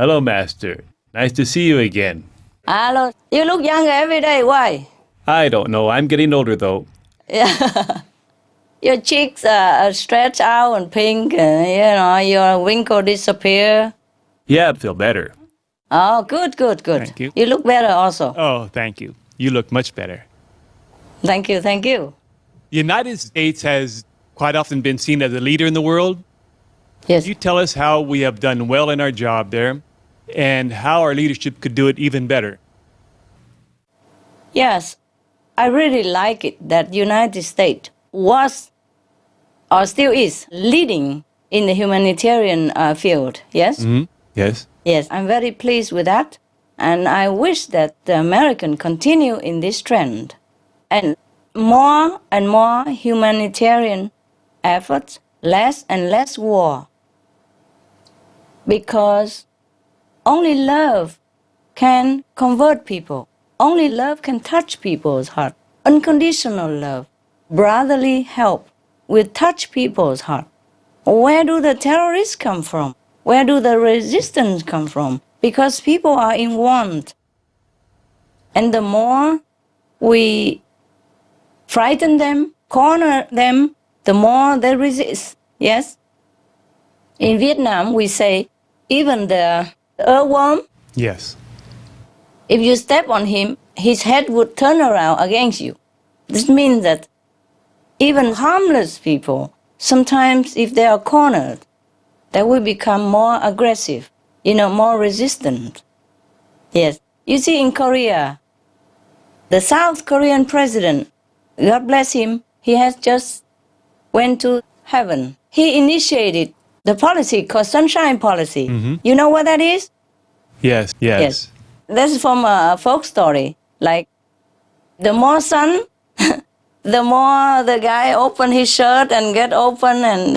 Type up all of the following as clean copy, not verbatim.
Hello, Master. Nice to see you again. Hello. You look younger every day. Why? I don't know. I'm getting older, though. Yeah. Your cheeks are stretched out and pink. Your wrinkle disappear. Yeah, I feel better. Oh, good. Thank you. You look better also. Oh, thank you. You look much better. Thank you. The United States has quite often been seen as a leader in the world. Yes. You tell us how we have done well in our job there and how our leadership could do it even better. Yes. I really like it that United States was or still is leading in the humanitarian field. Yes? Yes. Yes, I'm very pleased with that. And I wish that the American continue in this trend. And more humanitarian efforts, less and less war. Because only love can convert people. Only love can touch people's heart. Unconditional love, brotherly help will touch people's heart. Where do the terrorists come from? Where do the resistance come from? Because people are in want. And the more we frighten them, corner them, the more they resist. Yes? In Vietnam, we say, even the earthworm, Yes. if you step on him, his head would turn around against you. This means that even harmless people, sometimes if they are cornered, they will become more aggressive, more resistant. Yes. You see, in Korea, the South Korean president, God bless him, he has just went to heaven. He initiated the policy called Sunshine Policy. You know what that is? Yes. Yes. That's from a folk story. Like, the more sun, the more the guy open his shirt and get open and,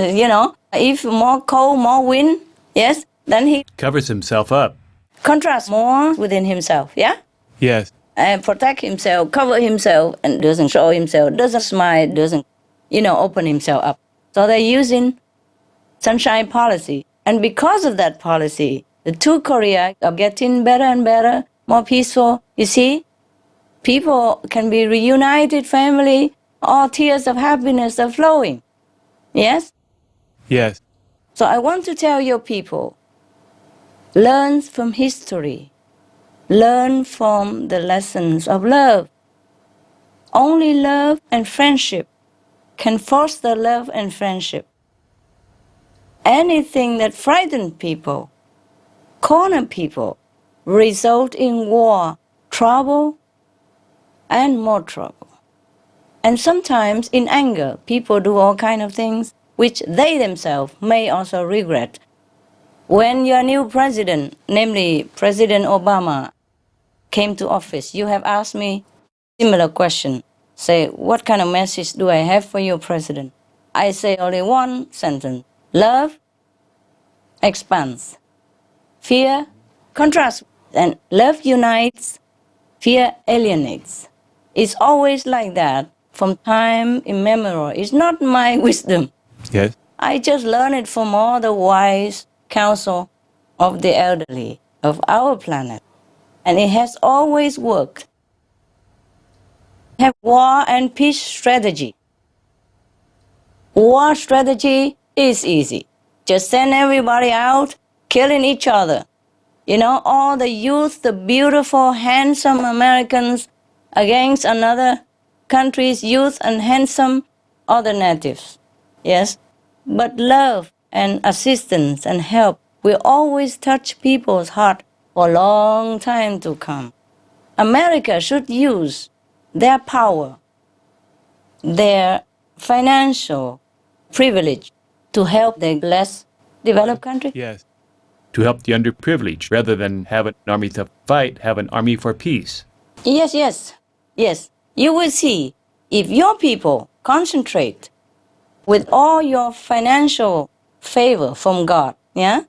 if more cold, more wind, yes, then he Covers himself up. contrasts more within himself, yeah? Yes. And protect himself, cover himself, and doesn't show himself, doesn't smile, doesn't, open himself up. So they're using Sunshine Policy. And because of that policy, the two Korea are getting better and better, more peaceful. You see, people can be reunited, family, all tears of happiness are flowing. Yes? Yes. So I want to tell your people, learn from history. Learn from the lessons of love. Only love and friendship can foster love and friendship. Anything that frightens people, corner people, result in war, trouble, and more trouble. And sometimes in anger, people do all kinds of things which they themselves may also regret. When your new president, namely President Obama, came to office, you have asked me similar question. Say, what kind of message do I have for you, President? I say only one sentence. Love expands. Fear contrasts. And love unites. Fear alienates. It's always like that from time immemorial. It's not my wisdom. Yes. I just learned it from all the wise counsel of the elderly of our planet. And it has always worked. Have war and peace strategy. War strategy is easy. Just send everybody out, killing each other. All the youth, the beautiful, handsome Americans against another country's youth and handsome other natives. Yes? But love and assistance and help will always touch people's heart for a long time to come. America should use their power, their financial privilege to help the less developed country. Yes. To help the underprivileged rather than have an army to fight, have an army for peace. Yes. You will see if your people concentrate with all your financial favor from God, yeah,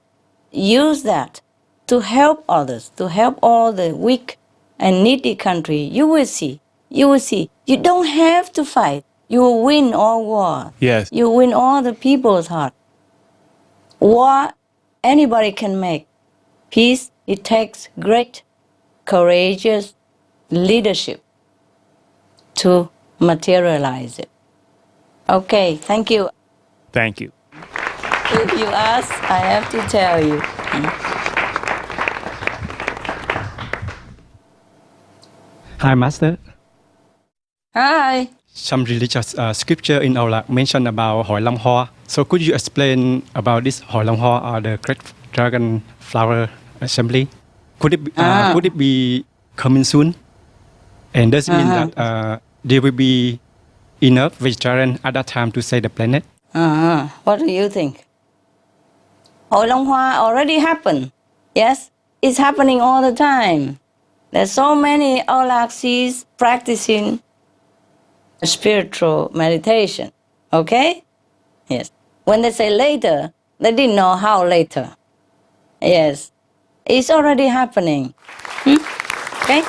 use that to help others, to help all the weak and needy country. You will see. You don't have to fight. You will win all war. Yes. You win all the people's heart. War, anybody can make. peace, it takes great, courageous leadership to materialize it. Okay, thank you. Thank you. If you ask, I have to tell you. Hi, Master. Hi. Some religious scripture in our mention about Hoi Lam Hoa. So could you explain about this Hoi Lam Hoa or the Great Dragon Flower Assembly? Could it be coming soon? And does it mean that there will be enough vegetarian at that time to save the planet? What do you think? Hoi Long Hoa already happened. Yes, it's happening all the time. There's so many Aulaxis practicing spiritual meditation. Okay? Yes. When they say later, they didn't know how later. Yes. It's already happening. Okay?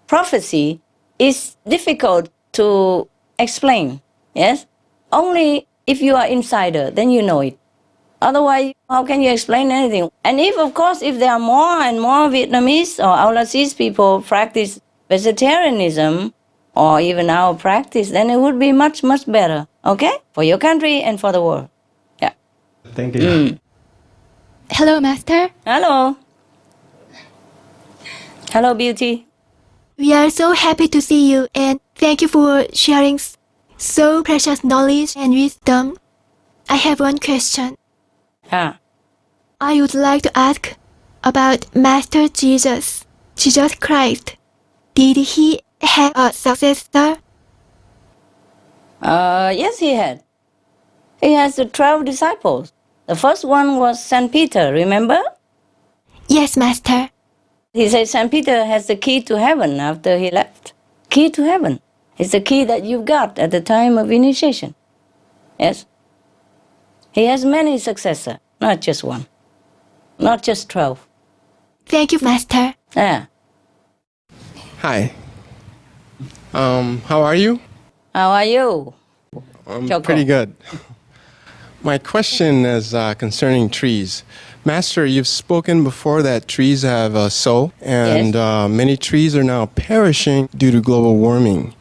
Prophecy is difficult to explain. Yes? Only if you are insider, then you know it. Otherwise, how can you explain anything? And if there are more and more Vietnamese or Aulacese people practice vegetarianism, or even our practice, then it would be much, much better, okay? For your country and for the world. Yeah. Thank you. Hello, Master. Hello. Hello, Beauty. We are so happy to see you and thank you for sharing so precious knowledge and wisdom. I have one question. I would like to ask about Master Jesus Christ. Did he have a successor? Yes, he had. He has the 12 disciples. The first one was St. Peter, remember? Yes, Master. He said St. Peter has the key to heaven after he left. Key to heaven. It's the key that you've got at the time of initiation. Yes? He has many successors, not just one. Not just 12. Thank you, Master. Yeah. Hi. How are you? How are you? I'm Choco. pretty good. My question is concerning trees. Master, you've spoken before that trees have a soul, and many trees are now perishing due to global warming.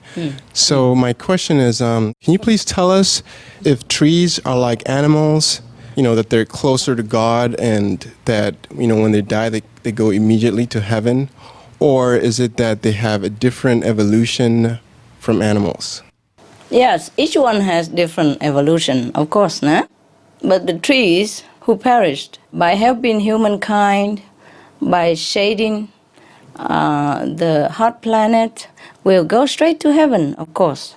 So my question is, can you please tell us if trees are like animals, that they're closer to God and that, when they die, they go immediately to heaven? Or is it that they have a different evolution from animals? Yes, each one has different evolution, of course, nah? But the trees who perished by helping humankind, by shading the hot planet, will go straight to heaven, of course.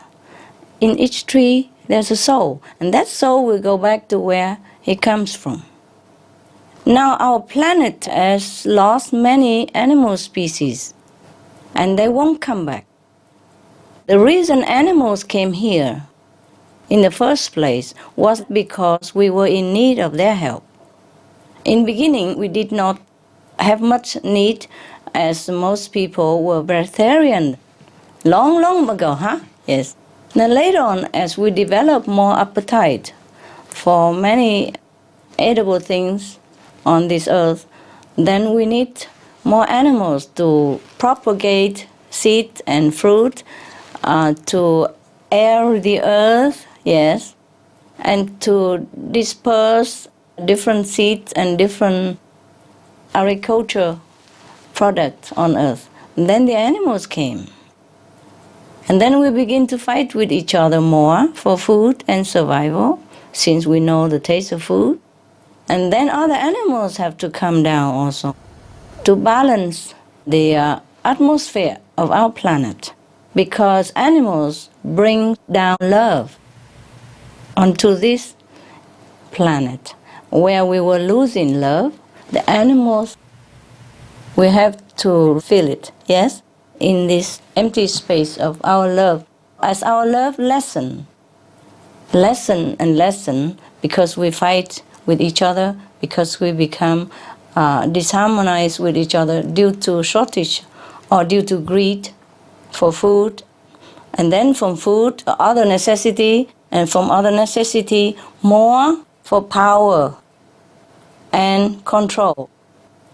In each tree, there's a soul, and that soul will go back to where it comes from. Now, our planet has lost many animal species, and they won't come back. The reason animals came here in the first place was because we were in need of their help. In beginning, we did not have much need, as most people were vegetarian long ago, Yes. Then later on, as we developed more appetite for many edible things on this earth, then we need more animals to propagate seed and fruit, to air the earth, yes, and to disperse different seeds and different agriculture products on earth. And then the animals came. And then we begin to fight with each other more for food and survival, since we know the taste of food. And then other animals have to come down also to balance the atmosphere of our planet, because animals bring down love onto this planet. Where we were losing love, the animals, we have to feel it, yes? In this empty space of our love. As our love lessen and lessen, because we fight with each other, because we become disharmonized with each other due to shortage or due to greed for food And then from food, other necessity, and from other necessity, more for power and control.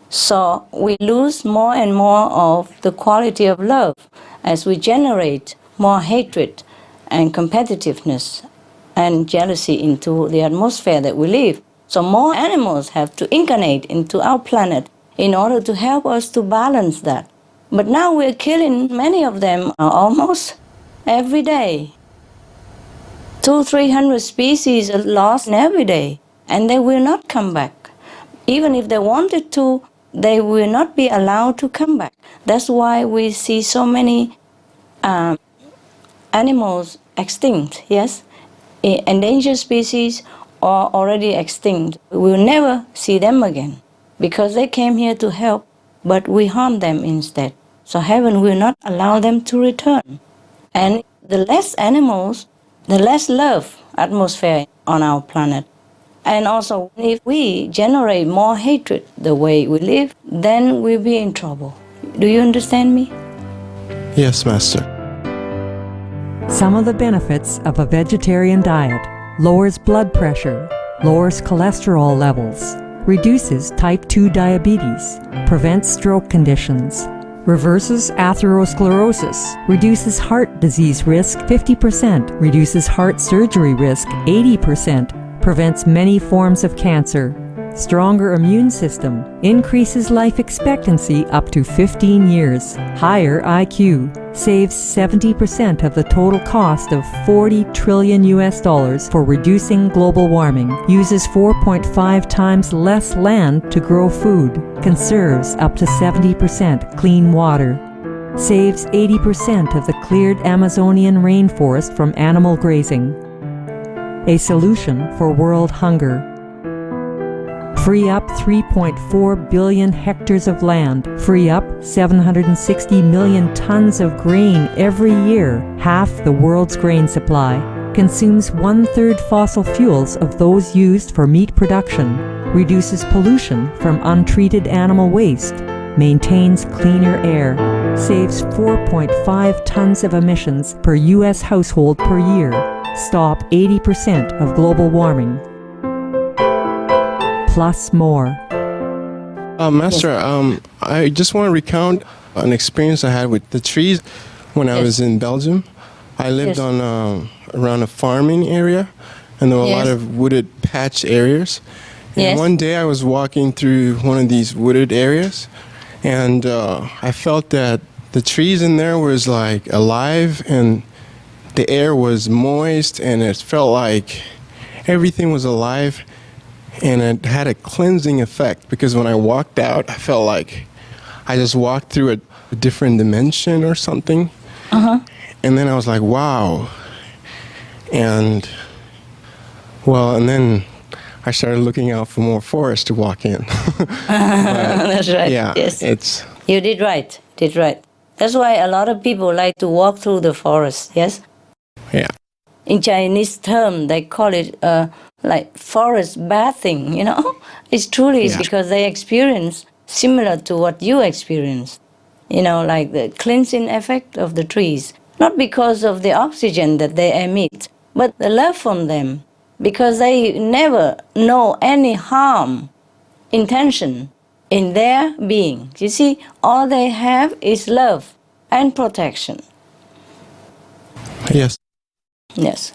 So we lose more and more of the quality of love as we generate more hatred and competitiveness and jealousy into the atmosphere that we live. So more animals have to incarnate into our planet in order to help us to balance that. But now we're killing many of them almost every day. 200-300 species are lost every day, and they will not come back. Even if they wanted to, they will not be allowed to come back. That's why we see so many animals extinct, yes? Endangered species are already extinct. We will never see them again because they came here to help, but we harm them instead. So heaven will not allow them to return. And the less animals, the less love atmosphere on our planet. And also, if we generate more hatred the way we live, then we'll be in trouble. Do you understand me? Yes, Master. Some of the benefits of a vegetarian diet: lowers blood pressure, lowers cholesterol levels, reduces type 2 diabetes, prevents stroke conditions, reverses atherosclerosis, reduces heart disease risk 50%, reduces heart surgery risk 80%, prevents many forms of cancer, stronger immune system, increases life expectancy up to 15 years, higher IQ, saves 70% of the total cost of $40 trillion for reducing global warming, uses 4.5 times less land to grow food, conserves up to 70% clean water, saves 80% of the cleared Amazonian rainforest from animal grazing. A solution for world hunger. Free up 3.4 billion hectares of land, free up 760 million tons of grain every year, half the world's grain supply, consumes 1/3 fossil fuels of those used for meat production, reduces pollution from untreated animal waste, maintains cleaner air, saves 4.5 tons of emissions per U.S. household per year, stop 80% of global warming. Plus more. Master, I just want to recount an experience I had with the trees when I was in Belgium. I lived on around a farming area, and there were a lot of wooded patch areas. And one day I was walking through one of these wooded areas, and I felt that the trees in there was like alive, and the air was moist, and it felt like everything was alive. And it had a cleansing effect because when I walked out, I felt like I just walked through a different dimension or something. And then I was like, wow. And then I started looking out for more forest to walk in. That's right. Yeah, yes. You did right. That's why a lot of people like to walk through the forest, yes? Yeah. In Chinese term, they call it like forest bathing, you know? It's truly because they experience similar to what you experience, you know, like the cleansing effect of the trees. Not because of the oxygen that they emit, but the love from them, because they never know any harm intention in their being. You see, all they have is love and protection. Yes. Yes.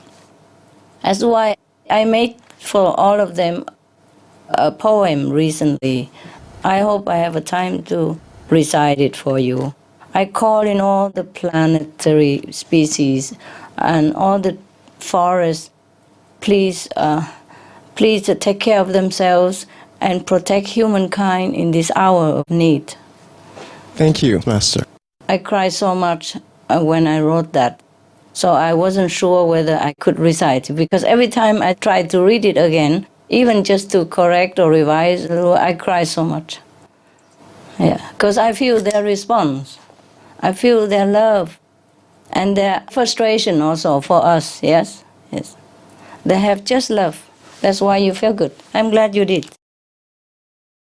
That's why I made for all of them a poem recently. I hope I have a time to recite it for you. I call in all the planetary species and all the forests, please take care of themselves and protect humankind in this hour of need. Thank you, Master. I cried so much when I wrote that. So I wasn't sure whether I could recite it, because every time I tried to read it again, even just to correct or revise, I cry so much. Yeah, because I feel their response. I feel their love and their frustration also for us, yes? Yes. They have just love. That's why you feel good. I'm glad you did.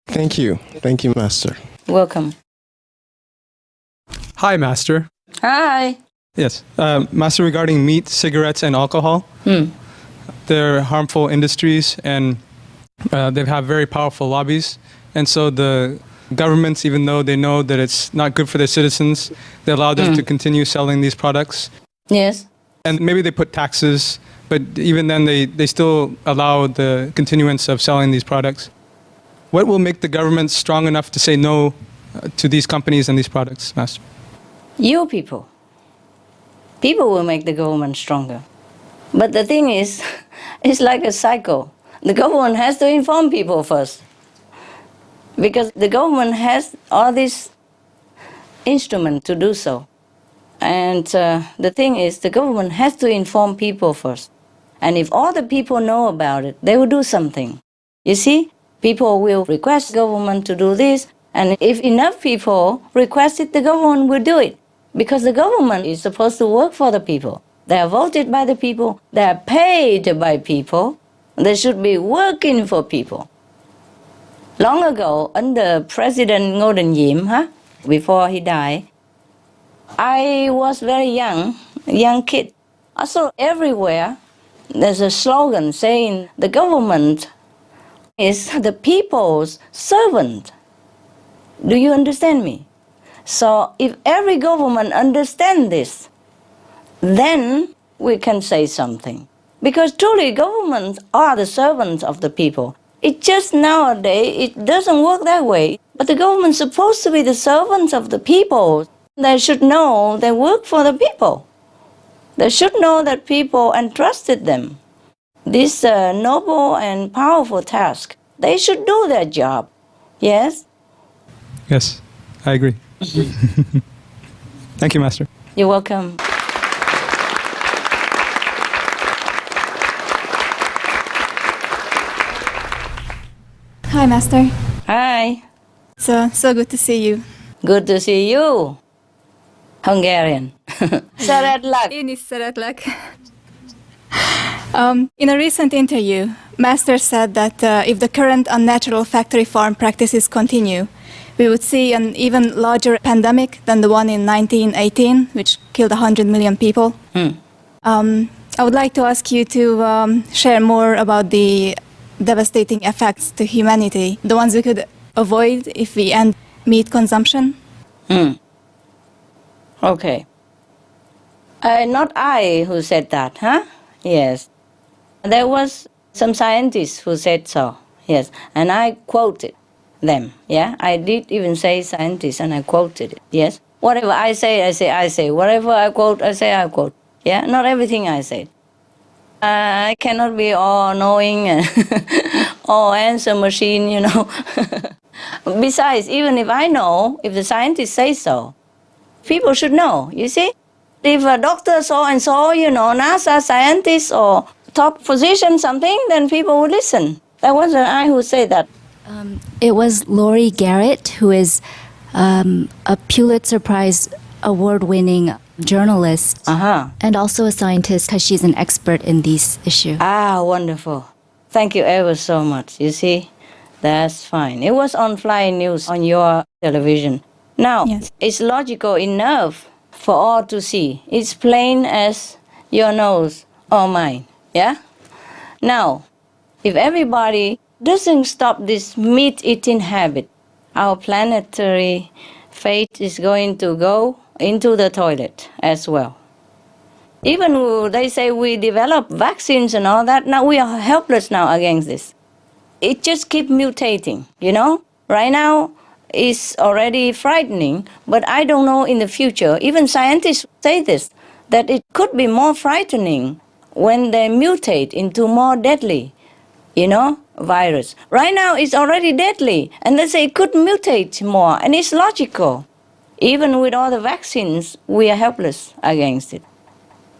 Thank you. Thank you, Master. Welcome. Hi, Master. Hi. Yes. Master, regarding meat, cigarettes, and alcohol, they're harmful industries and they have very powerful lobbies. And so the governments, even though they know that it's not good for their citizens, they allow them to continue selling these products. Yes. And maybe they put taxes, but even then they still allow the continuance of selling these products. What will make the government strong enough to say no to these companies and these products, Master? You people. People will make the government stronger. But the thing is, it's like a cycle. The government has to inform people first. Because the government has all these instruments to do so. And the thing is, the government has to inform people first. And if all the people know about it, they will do something. You see, people will request government to do this, and if enough people request it, the government will do it. Because the government is supposed to work for the people. They are voted by the people, they are paid by people, they should be working for people. Long ago, under President Ngô Đình Diệm, before he died, I was very young kid. Also, everywhere, there's a slogan saying the government is the people's servant. Do you understand me? So if every government understands this, then we can say something. Because truly governments are the servants of the people. It just nowadays, it doesn't work that way. But the government's supposed to be the servants of the people. They should know they work for the people. They should know that people entrusted them this noble and powerful task. They should do their job. Yes? Yes, I agree. Thank you, Master. You're welcome. Hi, Master. Hi. So good to see you. Good to see you. Hungarian. Szeretlek. Én is szeretlek. In a recent interview, Master said that if the current unnatural factory farm practices continue, we would see an even larger pandemic than the one in 1918, which killed 100 million people. I would like to ask you to share more about the devastating effects to humanity, the ones we could avoid if we end meat consumption. Okay. Not I who said that, huh? Yes. There was some scientists who said so, yes. And I quoted them, yeah? I did even say scientists and I quoted it, yes? Whatever I say, I say. Whatever I quote, I say, I quote. Yeah? Not everything I said. I cannot be all-knowing and all-answer machine, you know. Besides, even if I know, if the scientists say so, people should know, you see? If a doctor so-and-so, you know, NASA scientist or top position something, then people would listen. That wasn't I who said that. It was Laurie Garrett, who is a Pulitzer Prize award-winning journalist and also a scientist because she's an expert in these issues. Ah, wonderful. Thank you ever so much. You see, that's fine. It was on Fly News on your television. Now, Yes. It's logical enough for all to see. It's plain as your nose or mine, yeah? Now, if everybody doesn't stop this meat-eating habit, our planetary fate is going to go into the toilet as well. Even they say we develop vaccines and all that, now we are helpless now against this. It just keeps mutating, you know? Right now, it's already frightening, but I don't know in the future. Even scientists say this, that it could be more frightening when they mutate into more deadly, you know, virus. Right now, it's already deadly, and they say it could mutate more, and it's logical. Even with all the vaccines, we are helpless against it.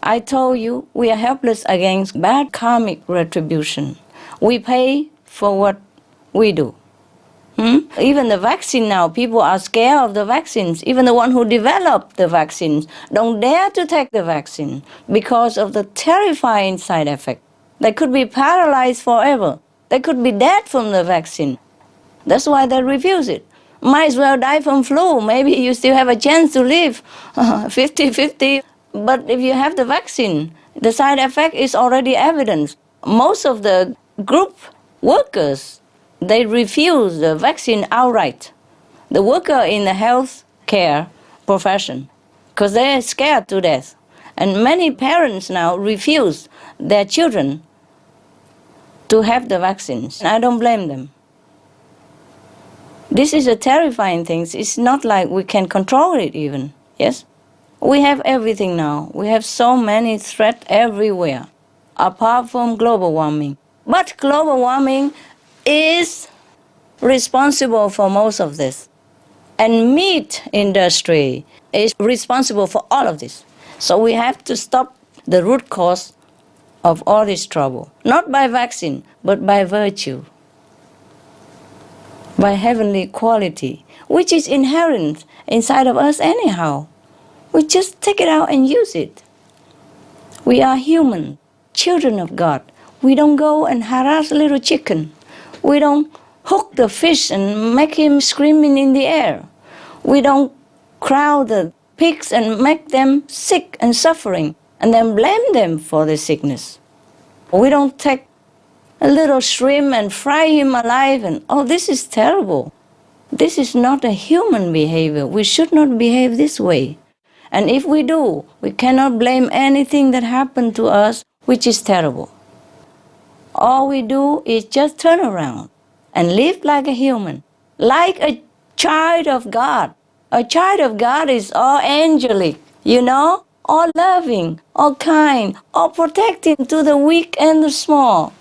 I told you, we are helpless against bad karmic retribution. We pay for what we do. Even the vaccine now, people are scared of the vaccines. Even the one who developed the vaccines don't dare to take the vaccine because of the terrifying side effect. They could be paralyzed forever. They could be dead from the vaccine. That's why they refuse it. Might as well die from flu. Maybe you still have a chance to live 50-50. But if you have the vaccine, the side effect is already evident. Most of the group workers, they refuse the vaccine outright. The worker in the health care profession, because they're scared to death. And many parents now refuse their children to have the vaccines. I don't blame them. This is a terrifying thing. It's not like we can control it even, yes? We have everything now. We have so many threats everywhere, apart from global warming. But global warming is responsible for most of this. And meat industry is responsible for all of this. So we have to stop the root cause of all this trouble, not by vaccine, but by virtue, by heavenly quality, which is inherent inside of us anyhow. We just take it out and use it. We are human, children of God. We don't go and harass a little chicken. We don't hook the fish and make him screaming in the air. We don't crowd the pigs and make them sick and suffering and then blame them for the sickness. We don't take a little shrimp and fry him alive and, oh, this is terrible. This is not a human behavior. We should not behave this way. And if we do, we cannot blame anything that happened to us, which is terrible. All we do is just turn around and live like a human, like a child of God. A child of God is all angelic, you know, all loving, all kind, all protecting to the weak and the small.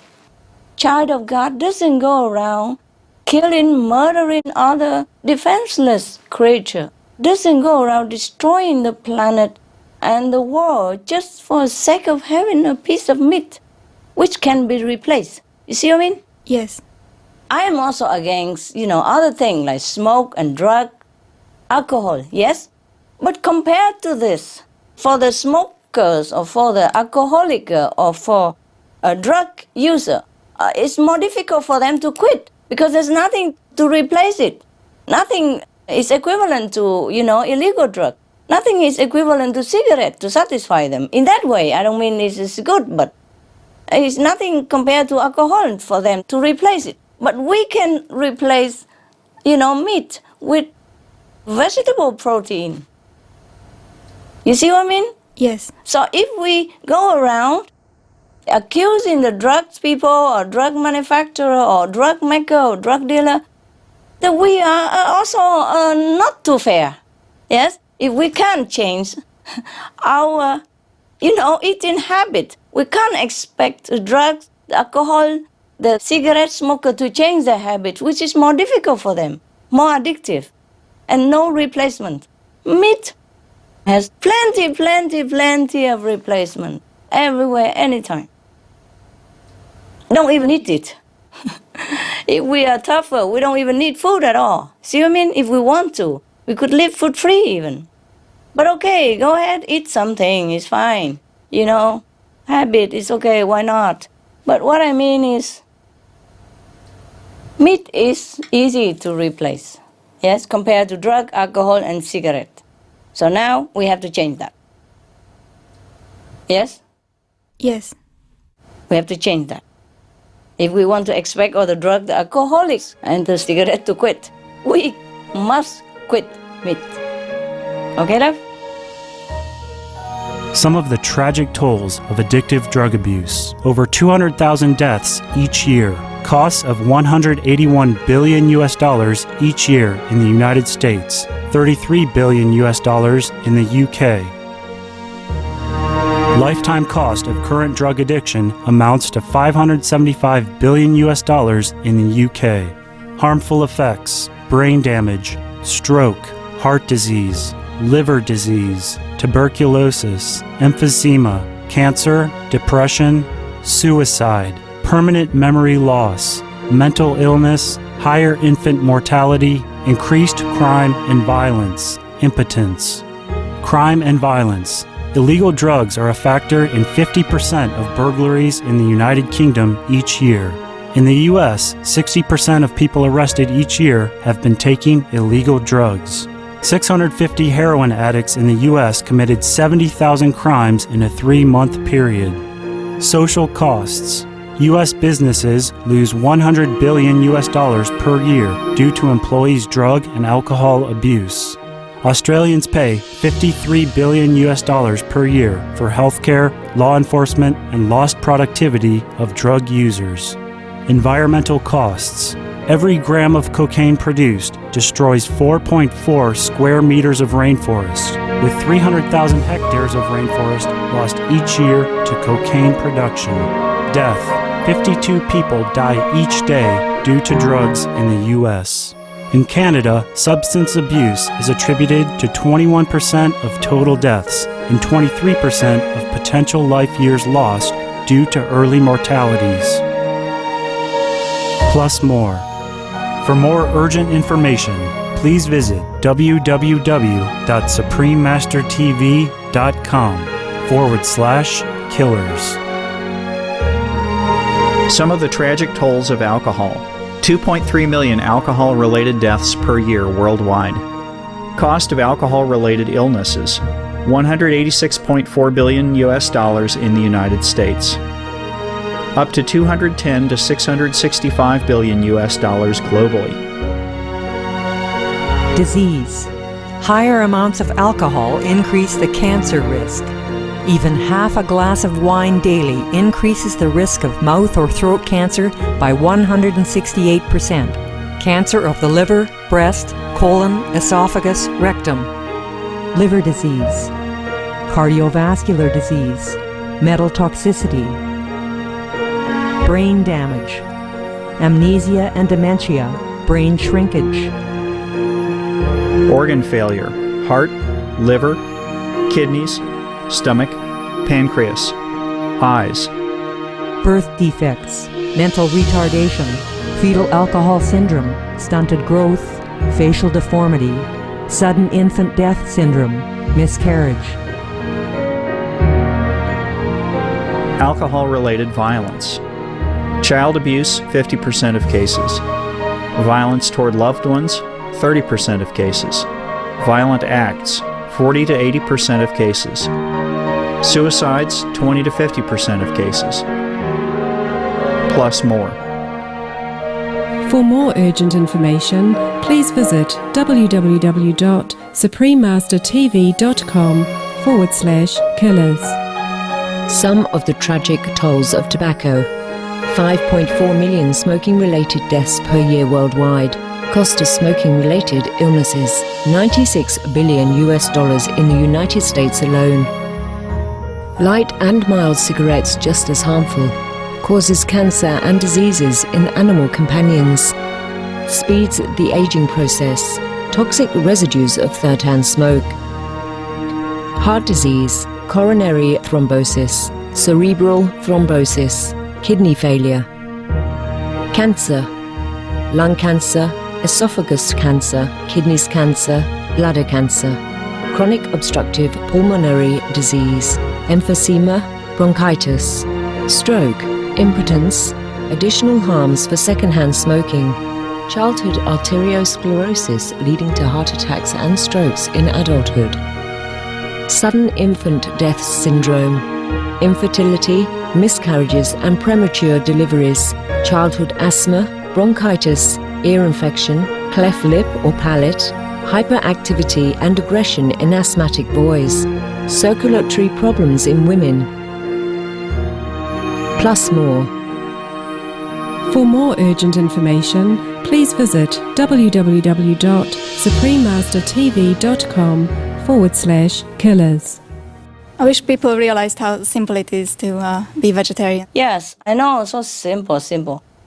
Child of God doesn't go around killing, murdering other defenseless creatures. Doesn't go around destroying the planet and the world just for the sake of having a piece of meat, which can be replaced. You see what I mean? Yes. I am also against, other things like smoke and drug, alcohol, yes? But compared to this, for the smokers or for the alcoholic or for a drug user, it's more difficult for them to quit because there's nothing to replace it. Nothing is equivalent to, illegal drug. Nothing is equivalent to cigarette to satisfy them. In that way, I don't mean this is good, but it's nothing compared to alcohol for them to replace it. But we can replace, meat with vegetable protein. You see what I mean? Yes. So if we go around accusing the drugs people or drug manufacturer or drug maker or drug dealer, then we are also not too fair. Yes? If we can't change our, eating habit, we can't expect the drugs, the alcohol, the cigarette smoker to change their habit, which is more difficult for them, more addictive, and no replacement. Meat has plenty of replacement everywhere, anytime. Don't even eat it. If we are tougher, we don't even need food at all. See what I mean? If we want to, we could live food free even. But okay, go ahead, eat something, it's fine. Habit is okay, why not? But what I mean is, meat is easy to replace, yes, compared to drug, alcohol, and cigarette. So now we have to change that. Yes? Yes. We have to change that. If we want to expect all the drug, the alcoholics, and the cigarette to quit, we must quit meat. Okay, love? Some of the tragic tolls of addictive drug abuse. Over 200,000 deaths each year. Costs of $181 billion each year in the United States. $33 billion in the UK. Lifetime cost of current drug addiction amounts to $575 billion in the UK. Harmful effects: brain damage, stroke, heart disease, liver disease, tuberculosis, emphysema, cancer, depression, suicide, permanent memory loss, mental illness, higher infant mortality, increased crime and violence, impotence. Crime and violence. Illegal drugs are a factor in 50% of burglaries in the United Kingdom each year. In the US, 60% of people arrested each year have been taking illegal drugs. 650 heroin addicts in the U.S. committed 70,000 crimes in a 3-month period. Social costs. U.S. businesses lose $100 billion per year due to employees' drug and alcohol abuse. Australians pay $53 billion per year for healthcare, law enforcement, and lost productivity of drug users. Environmental costs. Every gram of cocaine produced destroys 4.4 square meters of rainforest, with 300,000 hectares of rainforest lost each year to cocaine production. Death. 52 people die each day due to drugs in the U.S. In Canada, substance abuse is attributed to 21% of total deaths and 23% of potential life years lost due to early mortalities. Plus more. For more urgent information, please visit www.suprememastertv.com/killers. Some of the tragic tolls of alcohol. 2.3 million alcohol-related deaths per year worldwide. Cost of alcohol-related illnesses. $186.4 billion in the United States. Up to $210 to $665 billion globally. Disease. Higher amounts of alcohol increase the cancer risk. Even half a glass of wine daily increases the risk of mouth or throat cancer by 168%. Cancer of the liver, breast, colon, esophagus, rectum. Liver disease. Cardiovascular disease. Metal toxicity. Brain damage. Amnesia and dementia. Brain shrinkage. Organ failure. Heart, liver, kidneys, stomach, pancreas, eyes. Birth defects, mental retardation, fetal alcohol syndrome, stunted growth, facial deformity, sudden infant death syndrome, miscarriage. Alcohol-related violence. Child abuse, 50% of cases. Violence toward loved ones, 30% of cases. Violent acts, 40 to 80% of cases. Suicides, 20 to 50% of cases. Plus more. For more urgent information, please visit www.suprememastertv.com/killers. Some of the tragic tolls of tobacco. 5.4 million smoking-related deaths per year worldwide. Cost of smoking-related illnesses, $96 billion in the United States alone. Light and mild cigarettes just as harmful. Causes cancer and diseases in animal companions. Speeds the aging process. Toxic residues of third-hand smoke. Heart disease, coronary thrombosis, cerebral thrombosis, kidney failure. Cancer, lung cancer, esophagus cancer, kidneys cancer, bladder cancer, chronic obstructive pulmonary disease, emphysema, bronchitis, stroke, impotence, additional harms for secondhand smoking, childhood arteriosclerosis leading to heart attacks and strokes in adulthood, sudden infant death syndrome, infertility, miscarriages and premature deliveries, childhood asthma, bronchitis, ear infection, cleft lip or palate, hyperactivity and aggression in asthmatic boys, circulatory problems in women. Plus more. For more urgent information, please visit www.suprememastertv.com/killers. I wish people realized how simple it is to be vegetarian. Yes, I know, so simple.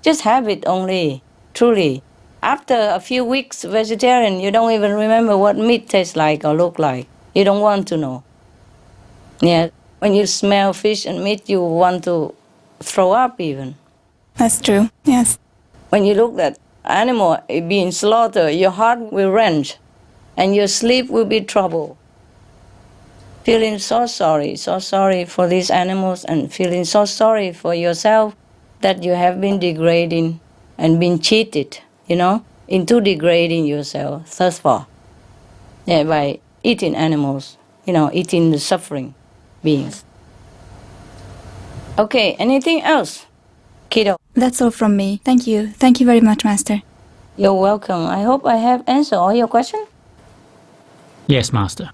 Just have it only, truly. After a few weeks vegetarian, you don't even remember what meat tastes like or look like. You don't want to know. Yeah, when you smell fish and meat, you want to throw up even. That's true, yes. When you look at animal being slaughtered, your heart will wrench and your sleep will be trouble. Feeling so sorry for these animals and feeling so sorry for yourself that you have been degrading and been cheated, into degrading yourself thus far. Yeah, by eating animals, eating the suffering beings. Okay, anything else, kiddo? That's all from me. Thank you. Thank you very much, Master. You're welcome. I hope I have answered all your questions. Yes, Master.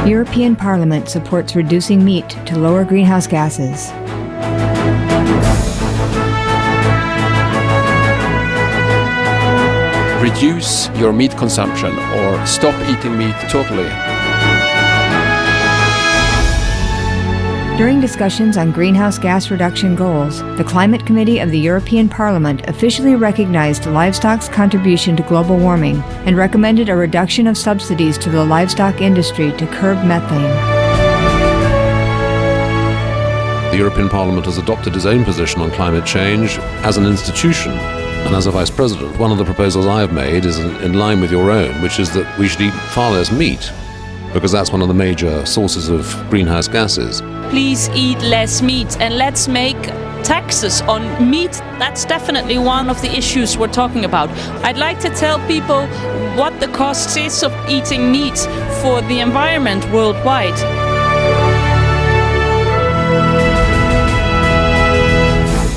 European Parliament supports reducing meat to lower greenhouse gases. Reduce your meat consumption or stop eating meat totally. During discussions on greenhouse gas reduction goals, the Climate Committee of the European Parliament officially recognized livestock's contribution to global warming and recommended a reduction of subsidies to the livestock industry to curb methane. The European Parliament has adopted its own position on climate change as an institution. And as a Vice President, one of the proposals I have made is in line with your own, which is that we should eat far less meat, because that's one of the major sources of greenhouse gases. Please eat less meat and let's make taxes on meat. That's definitely one of the issues we're talking about. I'd like to tell people what the cost is of eating meat for the environment worldwide.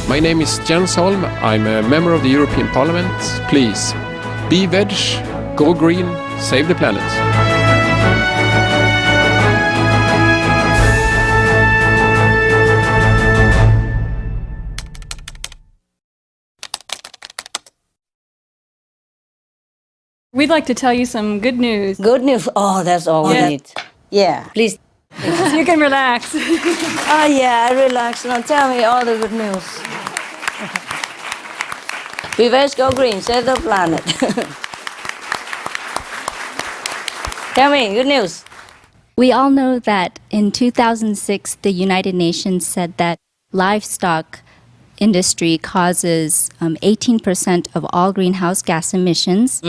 My name is Jens Holm. I'm a member of the European Parliament. Please, be veg, go green, save the planet. We'd like to tell you some good news. Good news. Oh, that's all we need. Yeah, please. You can relax. Yeah, I relax. Now tell me all the good news. Be veg, go green, save the planet. Tell me, good news. We all know that in 2006, the United Nations said that livestock industry causes 18% of all greenhouse gas emissions.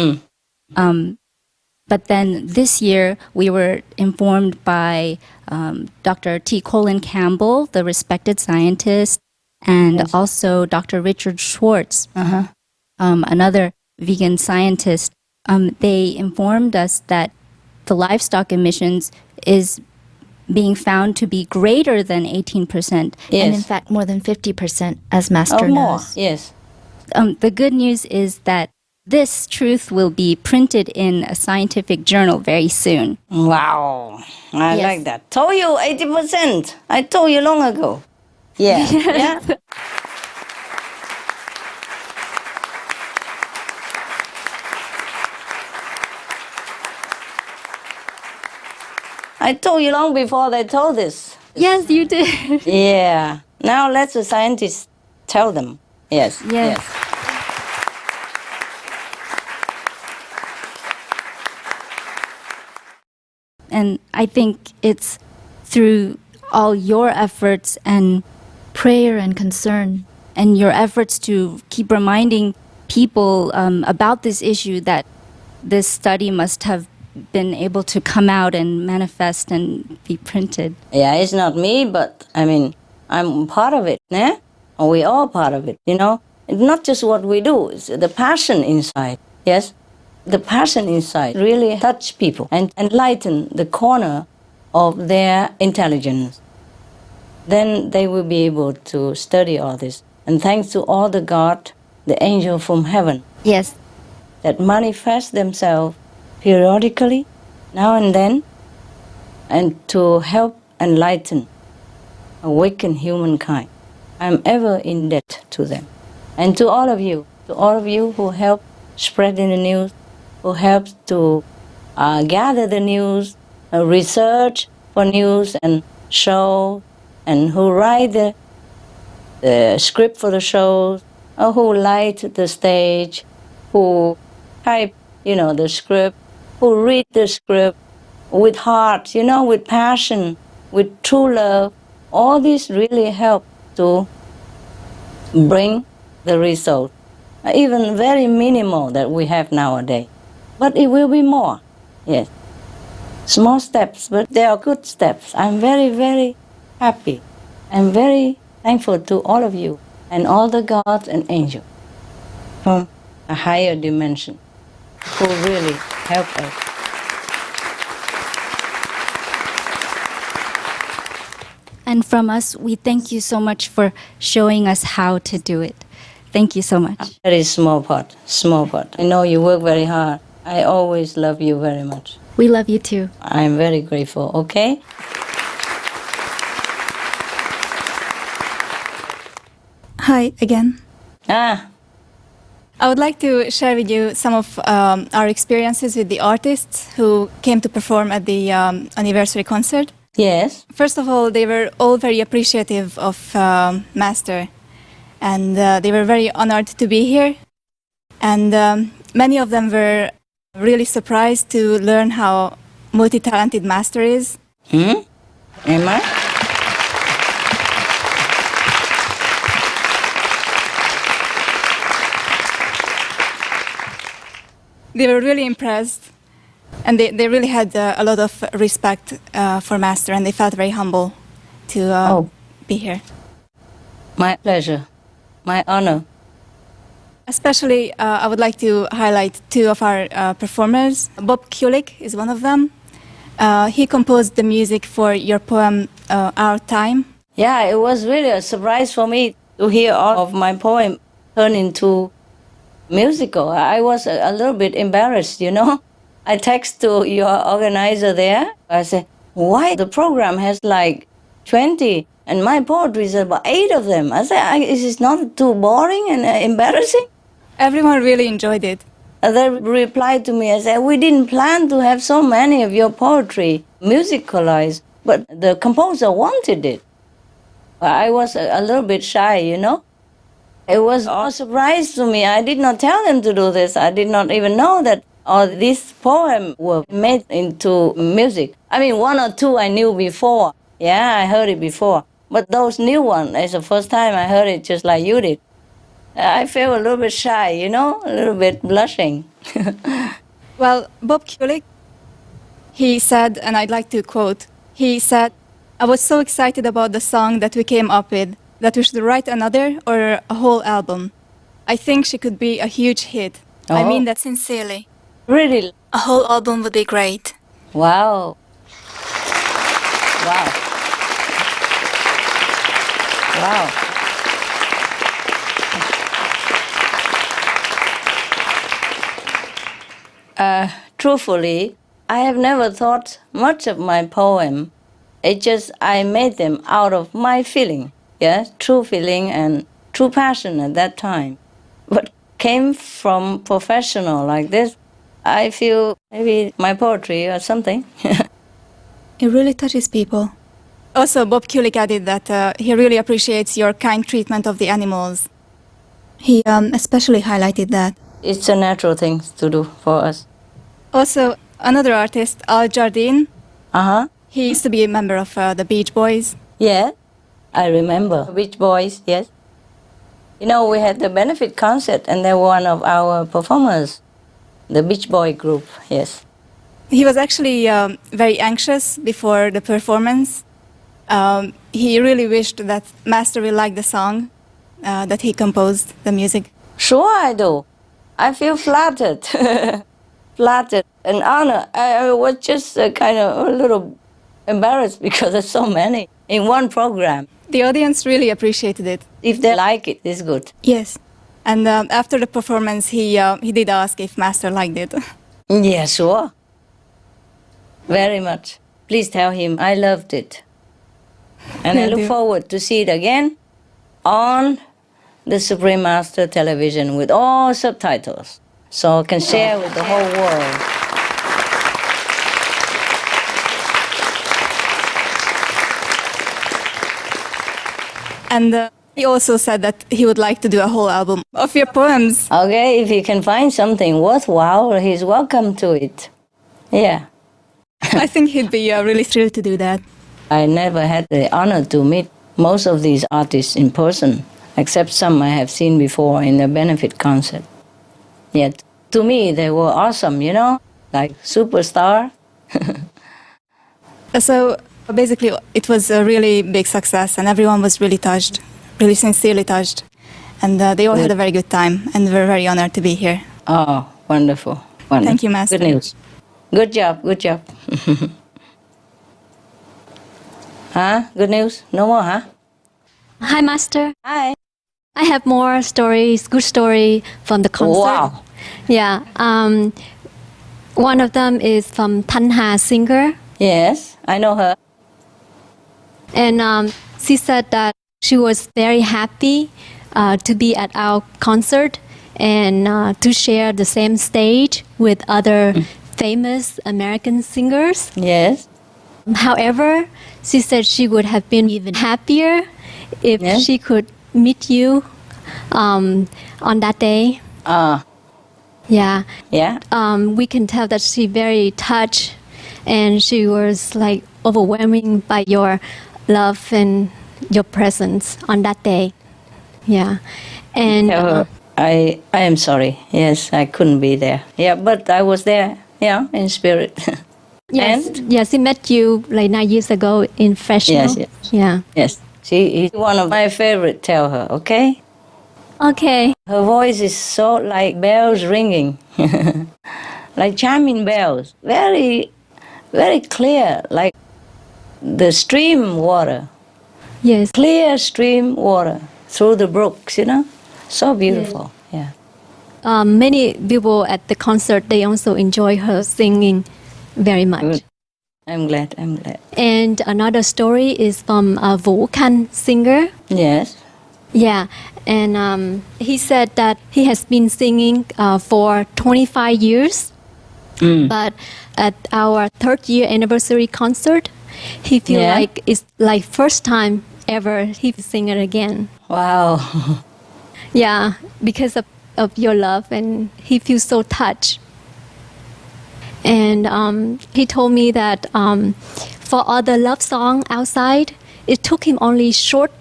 But then this year, we were informed by Dr. T. Colin Campbell, the respected scientist, and also Dr. Richard Schwartz, another vegan scientist. They informed us that the livestock emissions is being found to be greater than 18%. And in fact, more than 50%, as Master knows. More, yes. The good news is that this truth will be printed in a scientific journal very soon. Wow, I like that. Told you 80%. I told you long ago. Yeah, yeah. I told you long before they told this. Yes, you did. Yeah. Now let the scientists tell them. Yes. Yes. And I think it's through all your efforts and prayer and concern and your efforts to keep reminding people about this issue that this study must have been able to come out and manifest and be printed. Yeah, it's not me, but I mean, I'm part of it, yeah? We all part of it, It's not just what we do, it's the passion inside, yes? The passion inside really touch people and enlighten the corner of their intelligence. Then they will be able to study all this. And thanks to all the God, the angel from heaven. Yes. That manifest themselves periodically, now and then, and to help enlighten, awaken humankind. I'm ever in debt to them. And to all of you who help spreading the news, who helps to gather the news, research for news and show, and who write the script for the shows, or who light the stage, who type, the script, who read the script with heart, with passion, with true love. All this really help to bring the result, even very minimal that we have nowadays. But it will be more, yes. Small steps, but they are good steps. I'm very, very happy. I'm very thankful to all of you and all the gods and angels. from a higher dimension who really helped us. And from us, we thank you so much for showing us how to do it. Thank you so much. Very small part, small part. I know you work very hard. I always love you very much. We love you too. I'm very grateful, okay? Hi again. I would like to share with you some of our experiences with the artists who came to perform at the anniversary concert. Yes. First of all, they were all very appreciative of Master, and they were very honored to be here. And many of them were really surprised to learn how multi-talented Master is. Am I? They were really impressed, and they really had a lot of respect for Master, and they felt very humble to be here. My pleasure, my honor. Especially, I would like to highlight two of our performers. Bob Kulick is one of them. He composed the music for your poem, Our Time. Yeah, it was really a surprise for me to hear all of my poem turn into musical. I was a little bit embarrassed, you know. I text to your organizer there. I said, why the program has like 20 and my poetry is about 8 of them? I said, is this not too boring and embarrassing? Everyone really enjoyed it. They replied to me, I said, we didn't plan to have so many of your poetry musicalized, but the composer wanted it. I was a little bit shy, you know. It was a surprise to me. I did not tell them to do this. I did not even know that all these poems were made into music. I mean, 1 or 2 I knew before. Yeah, I heard it before. But those new ones, it's the first time I heard it just like you did. I feel a little bit shy, you know, a little bit blushing. Well, Bob Kulick, he said, and I'd like to quote, he said, I was so excited about the song that we came up with that we should write another or a whole album. I think she could be a huge hit. I mean that sincerely. Really? A whole album would be great. Wow. Wow. Wow. Truthfully, I have never thought much of my poem. It just, I made them out of my feeling. Yes, true feeling and true passion at that time. But came from professional like this, I feel maybe my poetry or something. It really touches people. Also, Bob Kulick added that he really appreciates your kind treatment of the animals. He especially highlighted that. It's a natural thing to do for us. Also, another artist, Al Jardine. Uh-huh. He used to be a member of the Beach Boys. Yeah, I remember. Beach Boys, yes. You know, we had the benefit concert and they were one of our performers, the Beach Boy group, yes. He was actually very anxious before the performance. He really wished that Master will like the song, that he composed, the music. Sure I do. I feel flattered. Flattered and honored. I was just kind of a little embarrassed because there's so many in one program. The audience really appreciated it. If they like it, it's good. Yes. And after the performance, he did ask if Master liked it. Yeah, sure. Very much. Please tell him I loved it. And I look forward to see it again on the Supreme Master Television with all subtitles, so I can share with the whole world. And he also said that he would like to do a whole album of your poems. Okay, if he can find something worthwhile, he's welcome to it. Yeah. I think he'd be really thrilled to do that. I never had the honor to meet most of these artists in person, except some I have seen before in a benefit concert. Yet, to me, they were awesome, you know, like superstar. So, basically, it was a really big success, and everyone was really touched, really sincerely touched. and they all had a very good time, and we're very honored to be here. Oh, wonderful. Wonderful. Thank you, Master. Good news. Good job. Good job. Huh? Good news? No more, huh? Hi, Master. Hi. I have more stories, good story from the concert. Wow. Yeah. One of them is from Tanha singer. Yes, I know her. And she said that she was very happy to be at our concert and to share the same stage with other famous American singers. Yes. However, she said she would have been even happier if she could meet you on that day. Yeah. Yeah. We can tell that she very touched, and she was like overwhelming by your love and your presence on that day. Yeah. And Tell her, I am sorry. Yes, I couldn't be there. Yeah, but I was there. Yeah, in spirit. yes, he met you like 9 years ago in Fresno. Yes, yes. Yeah. Yes. She is one of my favorite. Tell her, okay? Okay. Her voice is so like bells ringing, like chiming bells. Very, very clear, like the stream water. Yes. Clear stream water through the brooks, you know? So beautiful. Yeah. Many people at the concert, they also enjoy her singing very much. Good. I'm glad. I'm glad. And another story is from a Vũ Khanh singer. Yes. Yeah, and he said that he has been singing for 25 years, but at our 3rd year anniversary concert, he feel like it's like first time ever he sing it again. Wow. Yeah, because of your love, and he feels so touched. And he told me that for other love song outside, it took him only short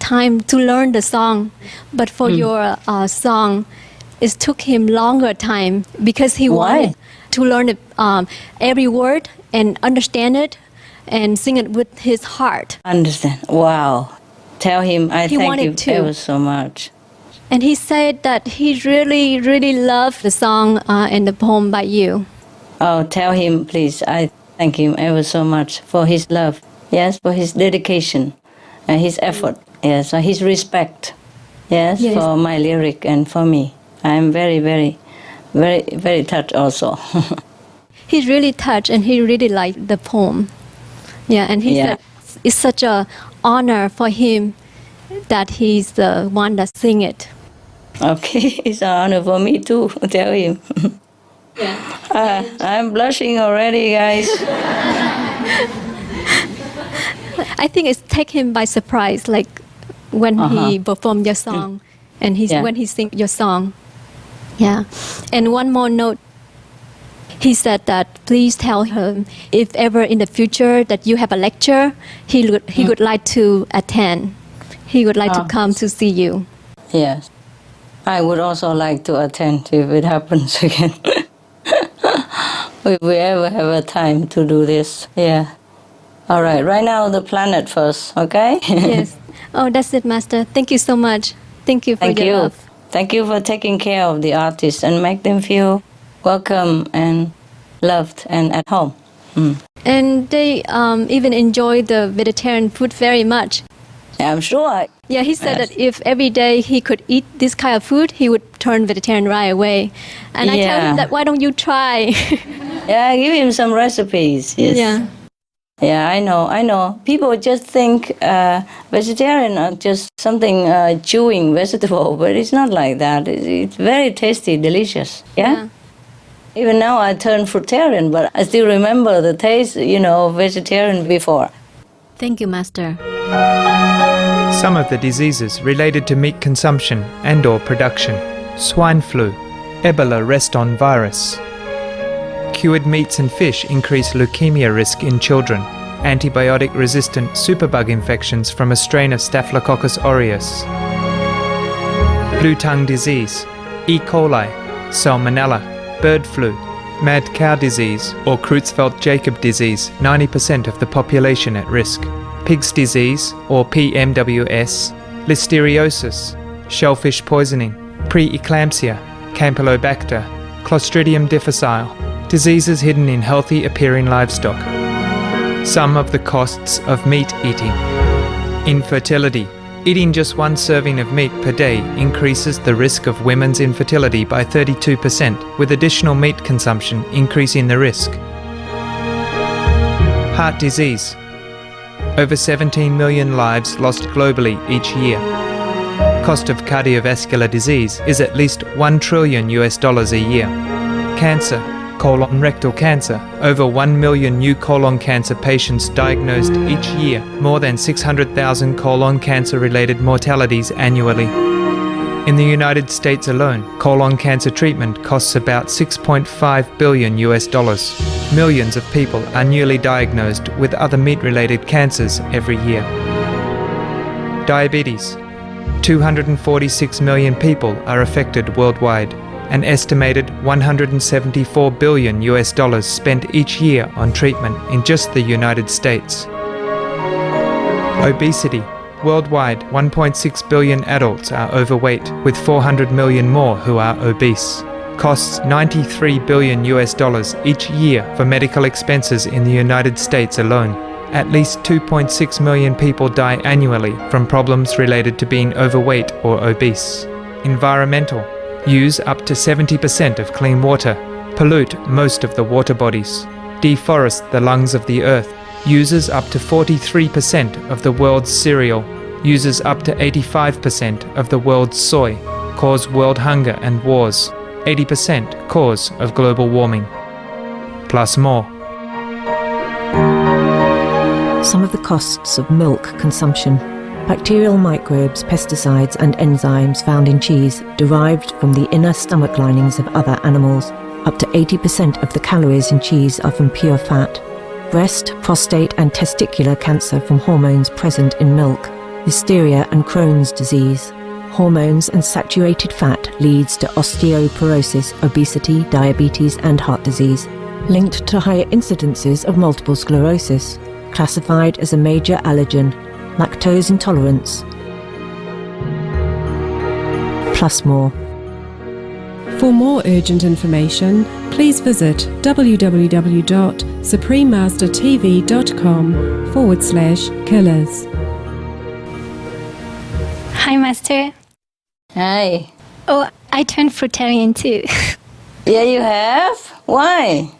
time to learn the song, but for your song, it took him longer time because he wanted to learn it, every word and understand it and sing it with his heart. Understand. Wow. Tell him I He thank wanted you to. ever so much. And he said that he really, really loved the song and the poem by you. Oh, tell him, please. I thank him ever so much for his love. Yes, for his dedication and his effort. Yes, his respect. Yes, for my lyric and for me. I am very, very, very, very touched also. He's really touched and he really liked the poem. Yeah, and he said it's such a honor for him that he's the one that sing it. Okay, it's an honor for me too. Tell him. I'm blushing already, guys. I think it's take him by surprise, like when he performed your song and when he sing your song. Yeah. And one more note. He said that please tell him if ever in the future that you have a lecture, he would like to attend. He would like to come to see you. Yes. I would also like to attend if it happens again. If we ever have a time to do this. Yeah. All right. Right now, the planet first, okay? Yes. Oh, that's it, Master. Thank you so much. Thank you for your love. Thank you for taking care of the artists and make them feel welcome and loved and at home. And they even enjoy the vegetarian food very much. Yeah, I'm sure. Yeah, he said that if every day he could eat this kind of food, he would turn vegetarian right away. And I tell him that, why don't you try? Yeah, give him some recipes. Yes. Yeah. Yeah, I know. People just think vegetarian are just something chewing vegetable, but it's not like that. It's very tasty, delicious. Yeah? Even now I turned fruitarian, but I still remember the taste, of vegetarian before. Thank you, Master. Some of the diseases related to meat consumption and/or production: swine flu, Ebola reston virus. Cured meats and fish increase leukemia risk in children. Antibiotic-resistant superbug infections from a strain of Staphylococcus aureus. Blue tongue disease, E. coli, Salmonella, bird flu, mad cow disease or Creutzfeldt-Jakob disease, 90% of the population at risk. Pig's disease or PMWS, listeriosis, shellfish poisoning, preeclampsia, Campylobacter, Clostridium difficile, diseases hidden in healthy appearing livestock. Some of the costs of meat eating. Infertility. Eating just one serving of meat per day increases the risk of women's infertility by 32%, with additional meat consumption increasing the risk. Heart disease. Over 17 million lives lost globally each year. Cost of cardiovascular disease is at least $1 trillion a year. Cancer. Colon rectal cancer. Over 1 million new colon cancer patients diagnosed each year, more than 600,000 colon cancer-related mortalities annually. In the United States alone, colon cancer treatment costs about $6.5 billion. Millions of people are newly diagnosed with other meat-related cancers every year. Diabetes. 246 million people are affected worldwide. An estimated $174 billion spent each year on treatment in just the United States. Obesity. Worldwide, 1.6 billion adults are overweight, with 400 million more who are obese. Costs $93 billion each year for medical expenses in the United States alone. At least 2.6 million people die annually from problems related to being overweight or obese. Environmental. Use up to 70% of clean water. Pollute most of the water bodies. Deforest the lungs of the earth. Uses up to 43% of the world's cereal. Uses up to 85% of the world's soy. Cause world hunger and wars. 80% cause of global warming. Plus more. Some of the costs of milk consumption. Bacterial microbes, pesticides and enzymes found in cheese derived from the inner stomach linings of other animals. Up to 80% of the calories in cheese are from pure fat. Breast, prostate and testicular cancer from hormones present in milk. Listeria and Crohn's disease. Hormones and saturated fat leads to osteoporosis, obesity, diabetes and heart disease. Linked to higher incidences of multiple sclerosis. Classified as a major allergen. Lactose intolerance. Plus more. For more urgent information, please visit www.suprememastertv.com/killers. Hi, Master. Hi. Oh, I turned fruitarian too. Yeah, you have? Why?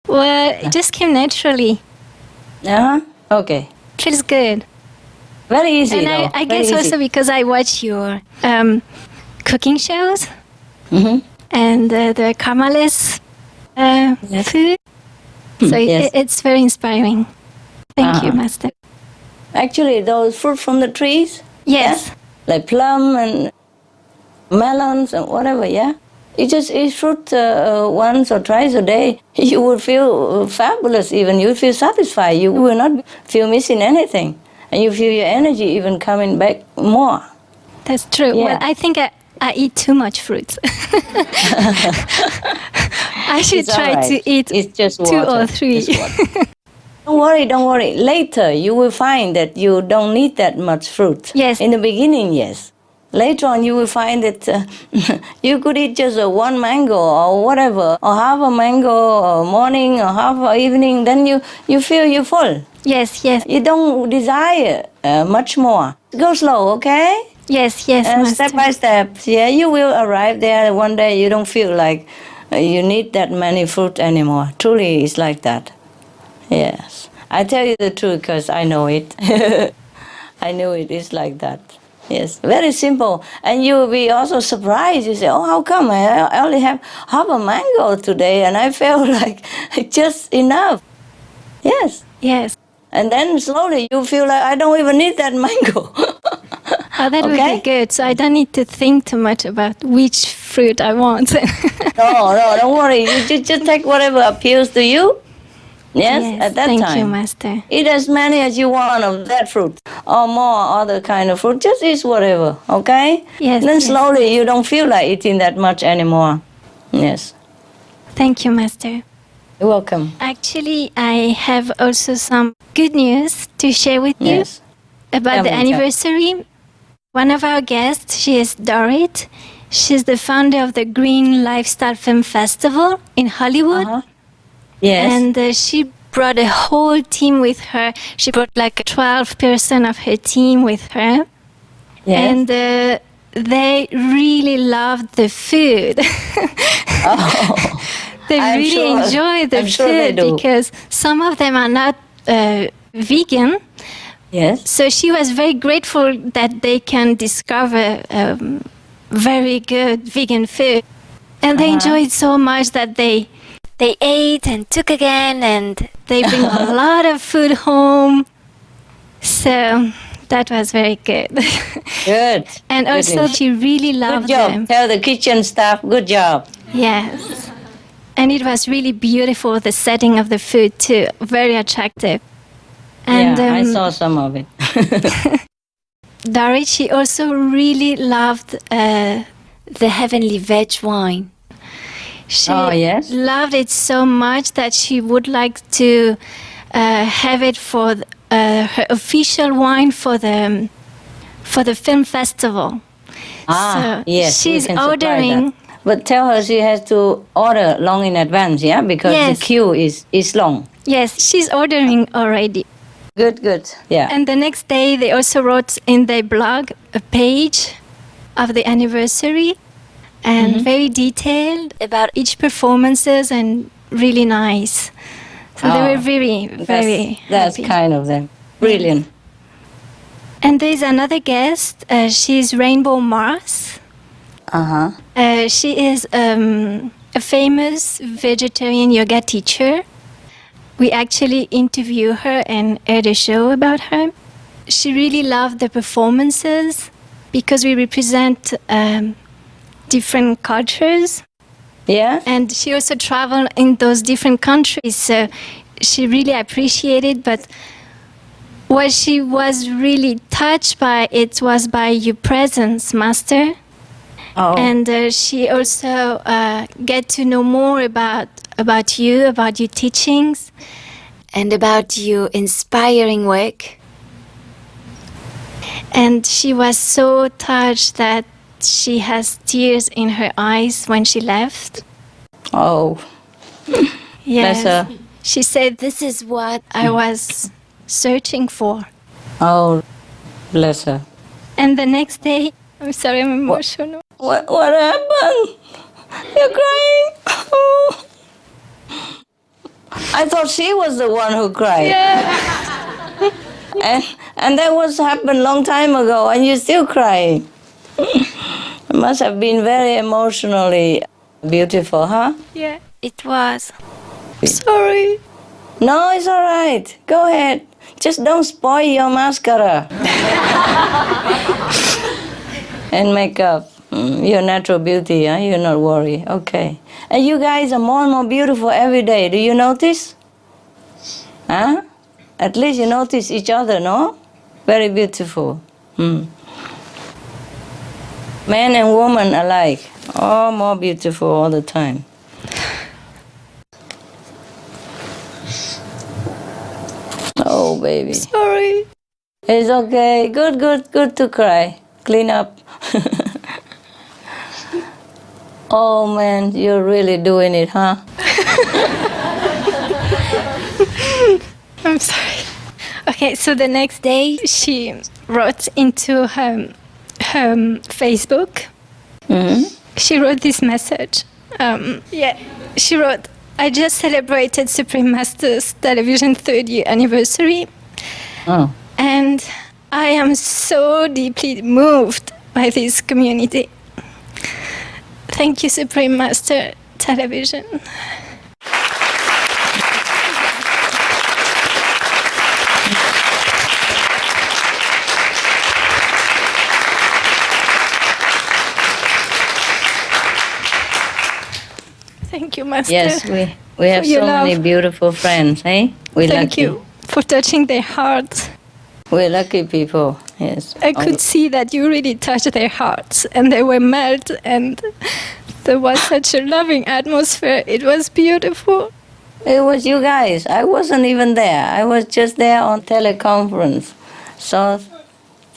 Well, it just came naturally. Uh-huh. Okay. Feels good. Very easy, and though. I Very guess also easy. because I watch your cooking shows and the Kamales food. So Yes. it's very inspiring. Thank you, Uh-huh. Master. Actually, those fruit from the trees? Yes. Yeah? Like plum and melons and whatever, yeah? You just eat fruit once or twice a day. You will feel fabulous even. You will feel satisfied. You will not feel missing anything. And you feel your energy even coming back more. That's true. Yeah. Well, I think I eat too much fruit. I should It's try all right. to eat It's just 2 or water. 3. It's water. Don't worry. Later, you will find that you don't need that much fruit. Yes. In the beginning, yes. Later on, you will find that you could eat just one mango or whatever, or half a mango morning or half a evening, then you feel you're full. Yes, yes. You don't desire much more. Go slow, okay? Yes, yes, Master. Step by step. Yeah, you will arrive there one day. You don't feel like you need that many fruit anymore. Truly, it's like that. Yes. I tell you the truth because I know it. I know it is like that. Yes, very simple. And you will be also surprised. You say, oh, how come? I only have half a mango today and I feel like just enough. Yes. Yes. And then slowly you feel like I don't even need that mango. Oh, that would be good. So I don't need to think too much about which fruit I want. No, don't worry. You just take whatever appeals to you. Yes, at that thank time. you, Master. Eat as many as you want of that fruit or more other kind of fruit. Just eat whatever, okay? Yes. Then yes. slowly you don't feel like eating that much anymore. Yes. Thank you, Master. You're welcome. Actually, I have also some good news to share with you Yes. about Tell the me, anniversary. One of our guests, she is Dorit. She's the founder of the Green Lifestyle Film Festival in Hollywood. Yes. And she brought a whole team with her. She brought like 12% of her team with her. Yes. And they really loved the food. They I'm really sure- enjoy the I'm sure they food do. because some of them are not vegan. Yes. So she was very grateful that they can discover very good vegan food. And they enjoyed so much that they ate and took again, and they bring a lot of food home. So that was very good. Good. And also Goodness. she really loved Good job. them. Tell the kitchen staff, good job. Yes. And it was really beautiful, the setting of the food too. Very attractive. And yeah, I saw some of it. Dorit, she also really loved the Heavenly Veg wine. She Oh, yes? loved it so much that she would like to have it for her official wine for the film festival. So yes. we she's can supply ordering. that. But tell her she has to order long in advance, yeah? Because Yes. the queue is long. Yes, she's ordering already. Good, good. Yeah. And the next day, they also wrote in their blog a page of the anniversary and very detailed about each performances and really nice. So they were very, very That's happy. kind of them. Brilliant. And there's another guest. She's Rainbow Mars. Uh-huh. She is a famous vegetarian yoga teacher. We actually interviewed her and aired a show about her. She really loved the performances because we represent different cultures. Yeah. And she also traveled in those different countries, so she really appreciated. But what she was really touched by it was by your presence, Master. Oh. And she also get to know more about you, about your teachings, and about your inspiring work. And she was so touched that she has tears in her eyes when she left. Oh. Yes. Bless her. She said, "This is what I was searching for." Oh, bless her. And the next day, I'm sorry, I'm emotional. What happened? You're crying? Oh. I thought she was the one who cried. Yeah. And that was happened long time ago, and you're still crying. It must have been very emotionally beautiful, huh? Yeah, it was. Sorry. No, it's all right. Go ahead. Just don't spoil your mascara and makeup. Your natural beauty, huh? You're not worried. Okay. And you guys are more and more beautiful every day. Do you notice? Huh? At least you notice each other, no? Very beautiful. Man and woman alike. All more beautiful all the time. Oh, baby. Sorry. It's okay. Good to cry. Clean up. Oh, man, you're really doing it, huh? I'm sorry. Okay, so the next day she wrote into her Facebook. She wrote this message. She wrote, "I just celebrated Supreme Master's Television 3rd year anniversary. Oh. And I am so deeply moved by this community. Thank you, Supreme Master Television." Thank you, Master. Yes, we have for your so many love. beautiful friends, eh? We're Thank lucky. you for touching their hearts. We're lucky people, yes. I could see that you really touched their hearts and they were melted, and there was such a loving atmosphere. It was beautiful. It was you guys. I wasn't even there. I was just there on teleconference. So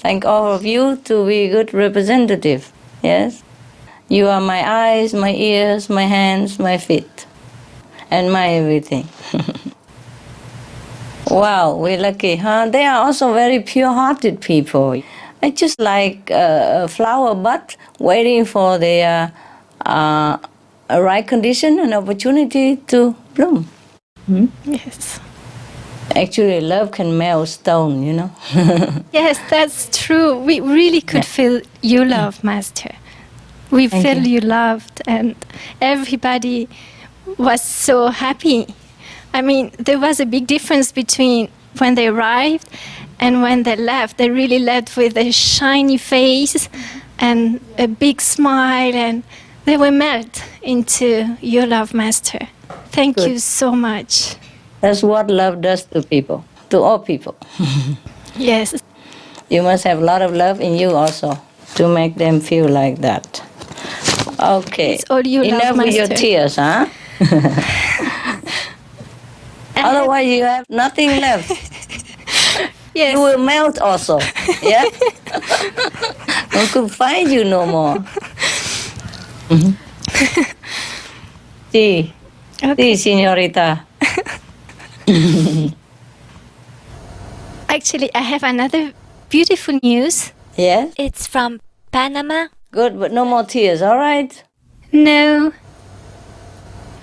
thank all of you to be good representative. Yes? You are my eyes, my ears, my hands, my feet, and my everything. Wow, we're lucky, huh? They are also very pure-hearted people. I just like a flower bud waiting for their a right condition and opportunity to bloom. Yes. Actually, love can melt stone, you know. Yes, that's true. We really could feel your love, Master. We feel you loved, and everybody was so happy. I mean, there was a big difference between when they arrived and when they left. They really left with a shiny face and a big smile, and they were melted into your love, Master. Thank you so much. That's what love does to people, to all people. Yes. You must have a lot of love in you also to make them feel like that. Okay. It's all you Enough love, with your Master. tears, huh? Otherwise, you have nothing left. Yes. You will melt also. Yeah? I could find you no more. Sí. Sí, señorita. Actually, I have another beautiful news. Yes? It's from Panama. Good, but no more tears, all right? No.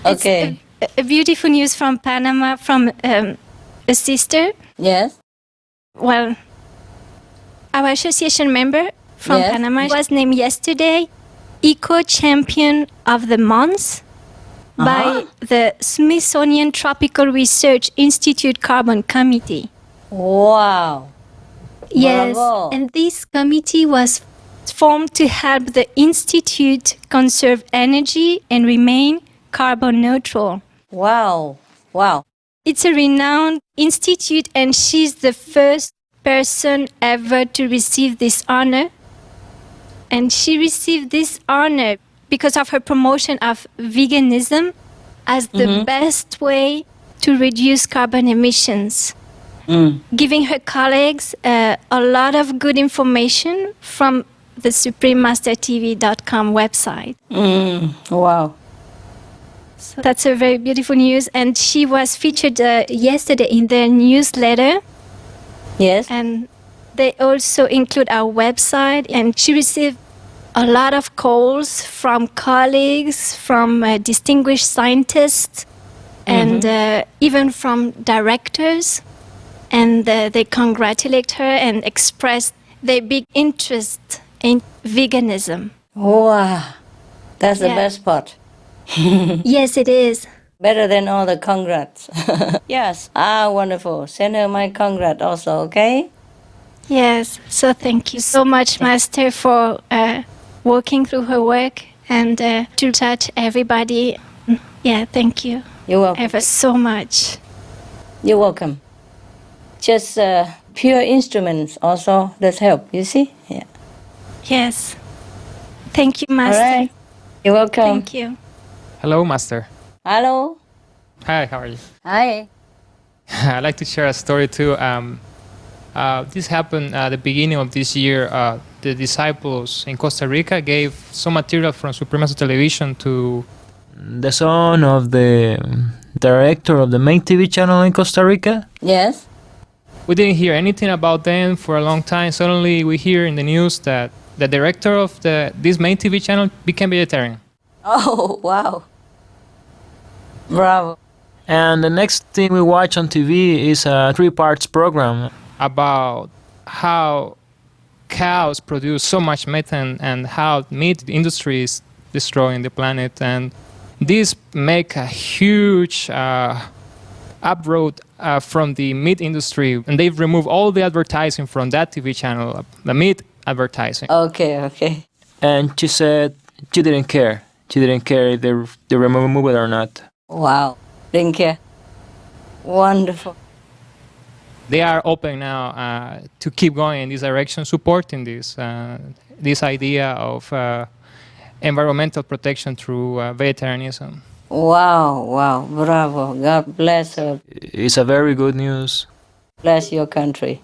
Okay. It's a beautiful news from Panama from a sister. Yes? Well, our association member from Yes. Panama was named yesterday Eco Champion of the Month by the Smithsonian Tropical Research Institute Carbon Committee. Wow. Yes, Bravo. and this committee was formed to help the Institute conserve energy and remain carbon neutral. Wow. Wow. It's a renowned institute, and she's the first person ever to receive this honor. And she received this honor because of her promotion of veganism as the best way to reduce carbon emissions. Giving her colleagues a lot of good information from the SupremeMasterTV.com website. Wow. So that's a very beautiful news. And she was featured yesterday in their newsletter. Yes. And they also include our website. And she received a lot of calls from colleagues, from distinguished scientists, and even from directors. And they congratulate her and express their big interest in veganism. Wow. That's the Yeah. best part. Yes, it is. Better than all the congrats. Yes. Wonderful. Send her my congrat also, okay? Yes, so thank you so much, Master, for walking through her work and to touch everybody. Yeah, thank you. You're welcome. Ever so much. You're welcome. Just pure instruments also does help, you see? Yeah. Yes. Thank you, Master. All right. You're welcome. Thank you. Hello, Master. Hello. Hi, how are you? Hi. I'd like to share a story too. This happened at the beginning of this year. The disciples in Costa Rica gave some material from Supremacy Television to the son of the director of the main TV channel in Costa Rica. Yes. We didn't hear anything about them for a long time. Suddenly we hear in the news that the director of this main TV channel became vegetarian. Oh, wow. Bravo. And the next thing we watch on TV is a 3-parts program about how cows produce so much methane and how meat industry is destroying the planet. And this make a huge uproad from the meat industry. And they've removed all the advertising from that TV channel, the meat advertising. Okay. And she said she didn't care. She didn't care if they remove it or not. Wow. Didn't care. Wonderful. They are open now to keep going in this direction, supporting this idea of environmental protection through vegetarianism. Wow. Bravo. God bless her. It's a very good news. Bless your country.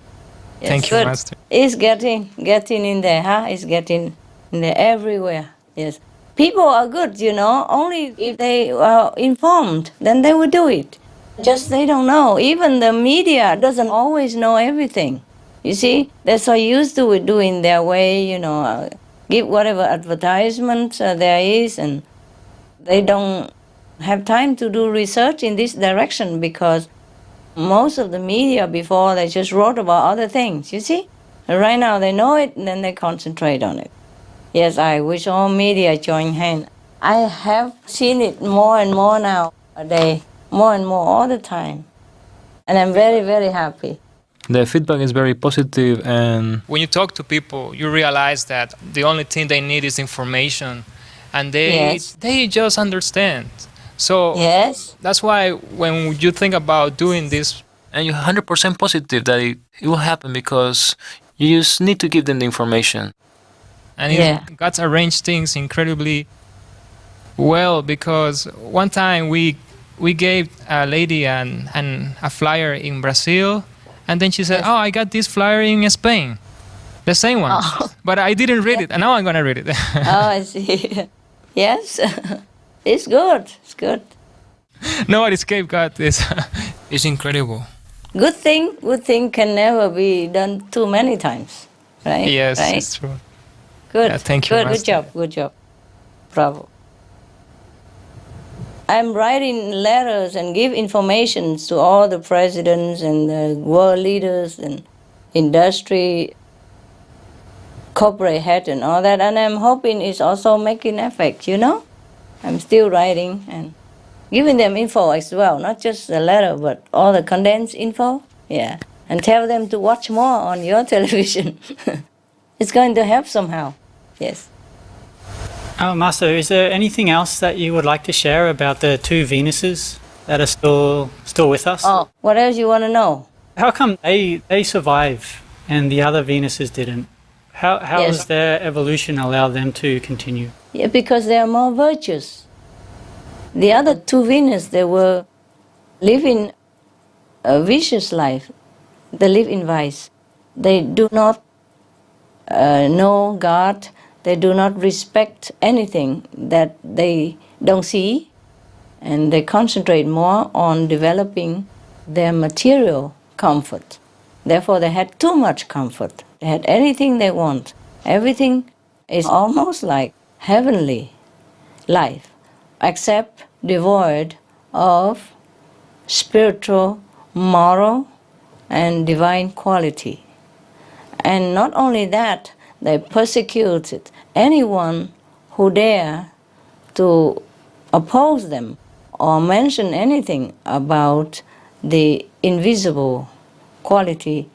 Yes, Thank you, good. Master. It's getting in there, huh? It's getting in there everywhere. Yes. People are good, only if they are informed, then they will do it. Just they don't know. Even the media doesn't always know everything. You see, they're so used to it doing their way, give whatever advertisement there is, and they don't have time to do research in this direction because most of the media before they just wrote about other things, you see? And right now they know it and then they concentrate on it. Yes, I wish all media join hands. I have seen it more and more now a day, more and more all the time. And I'm very, very happy. The feedback is very positive, and when you talk to people, you realize that the only thing they need is information, and they just understand. So that's why when you think about doing this, and you're 100% positive that it will happen because you just need to give them the information. And God's arranged things incredibly well, because one time we gave a lady a flyer in Brazil, and then she said, "Oh, I got this flyer in Spain, the same one." But I didn't read it, and now I'm gonna read it. Oh, I see. Yes, it's good. It's good. Nobody escaped God. It's incredible. Good thing can never be done too many times, right? Yes, right? it's true. Good. Yeah, thank you, Good. Master. Good job. Bravo. I'm writing letters and give information to all the presidents and the world leaders and industry, corporate head and all that. And I'm hoping it's also making effect, I'm still writing and giving them info as well, not just the letter, but all the condensed info. Yeah. And tell them to watch more on your television. It's going to help somehow. Yes. Master, is there anything else that you would like to share about the two Venuses that are still with us? Oh, what else you want to know? How come they survive and the other Venuses didn't? How has their evolution allowed them to continue? Yeah, because they are more virtuous. The other two Venus, they were living a vicious life. They live in vice. They do not know God. They do not respect anything that they don't see, and they concentrate more on developing their material comfort. Therefore, they had too much comfort. They had anything they want. Everything is almost like heavenly life, except devoid of spiritual, moral, and divine quality. And not only that, they persecuted anyone who dare to oppose them or mention anything about the invisible quality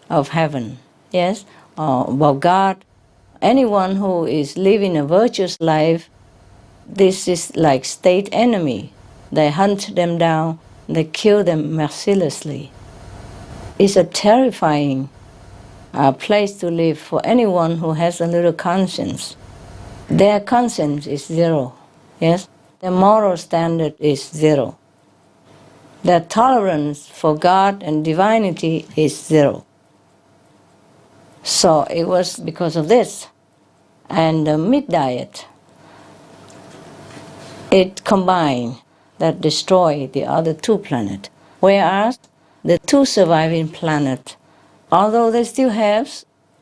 of heaven, yes, or about God. Anyone who is living a virtuous life, this is like state enemy. They hunt them down, they kill them mercilessly. It's a terrifying place to live for anyone who has a little conscience. Their conscience is zero, yes? Their moral standard is zero. Their tolerance for God and divinity is zero. So it was because of this. And the meat diet, it combined that destroyed the other two planets. Whereas the two surviving planets, although they still have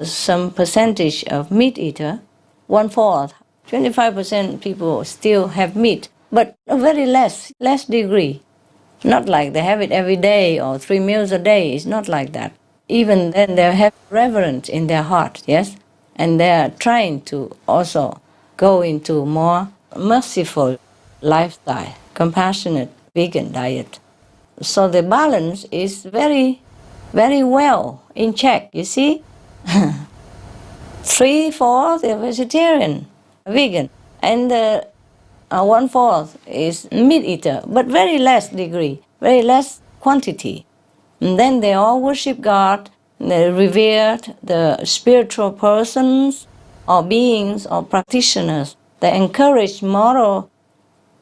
some percentage of meat eater, 1/4, 25% people still have meat, but a very less degree. Not like they have it every day or 3 meals a day. It's not like that. Even then they have reverence in their heart, yes? And they are trying to also go into more merciful lifestyle, compassionate vegan diet. So the balance is very, very well in check, you see? 3/4 are vegetarian, vegan, and 1/4 is meat eater, but very less degree, very less quantity. And then they all worship God, they revered the spiritual persons or beings or practitioners. They encourage moral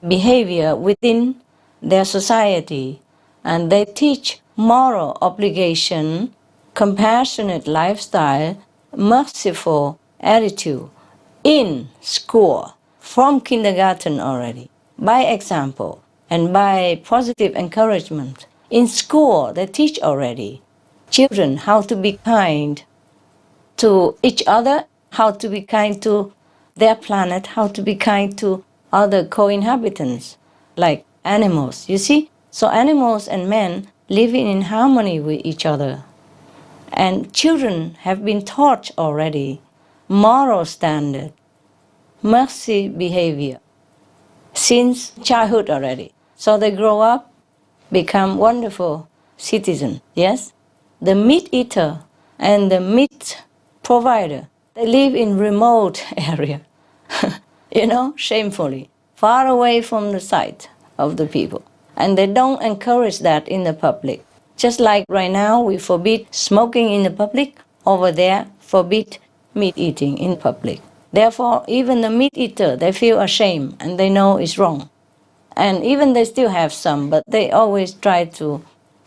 behavior within their society, and they teach moral obligation, compassionate lifestyle, merciful attitude in school, from kindergarten already, by example and by positive encouragement. In school, they teach already children how to be kind to each other, how to be kind to their planet, how to be kind to other co-inhabitants, like animals, you see? So animals and men living in harmony with each other. And children have been taught already moral standard, mercy behavior, since childhood already. So they grow up, become wonderful citizens, yes? The meat eater and the meat provider, they live in remote area, shamefully, far away from the sight of the people. And they don't encourage that in the public. Just like right now we forbid smoking in the public, over there forbid meat eating in public. Therefore, even the meat eater, they feel ashamed and they know it's wrong. And even they still have some, but they always try to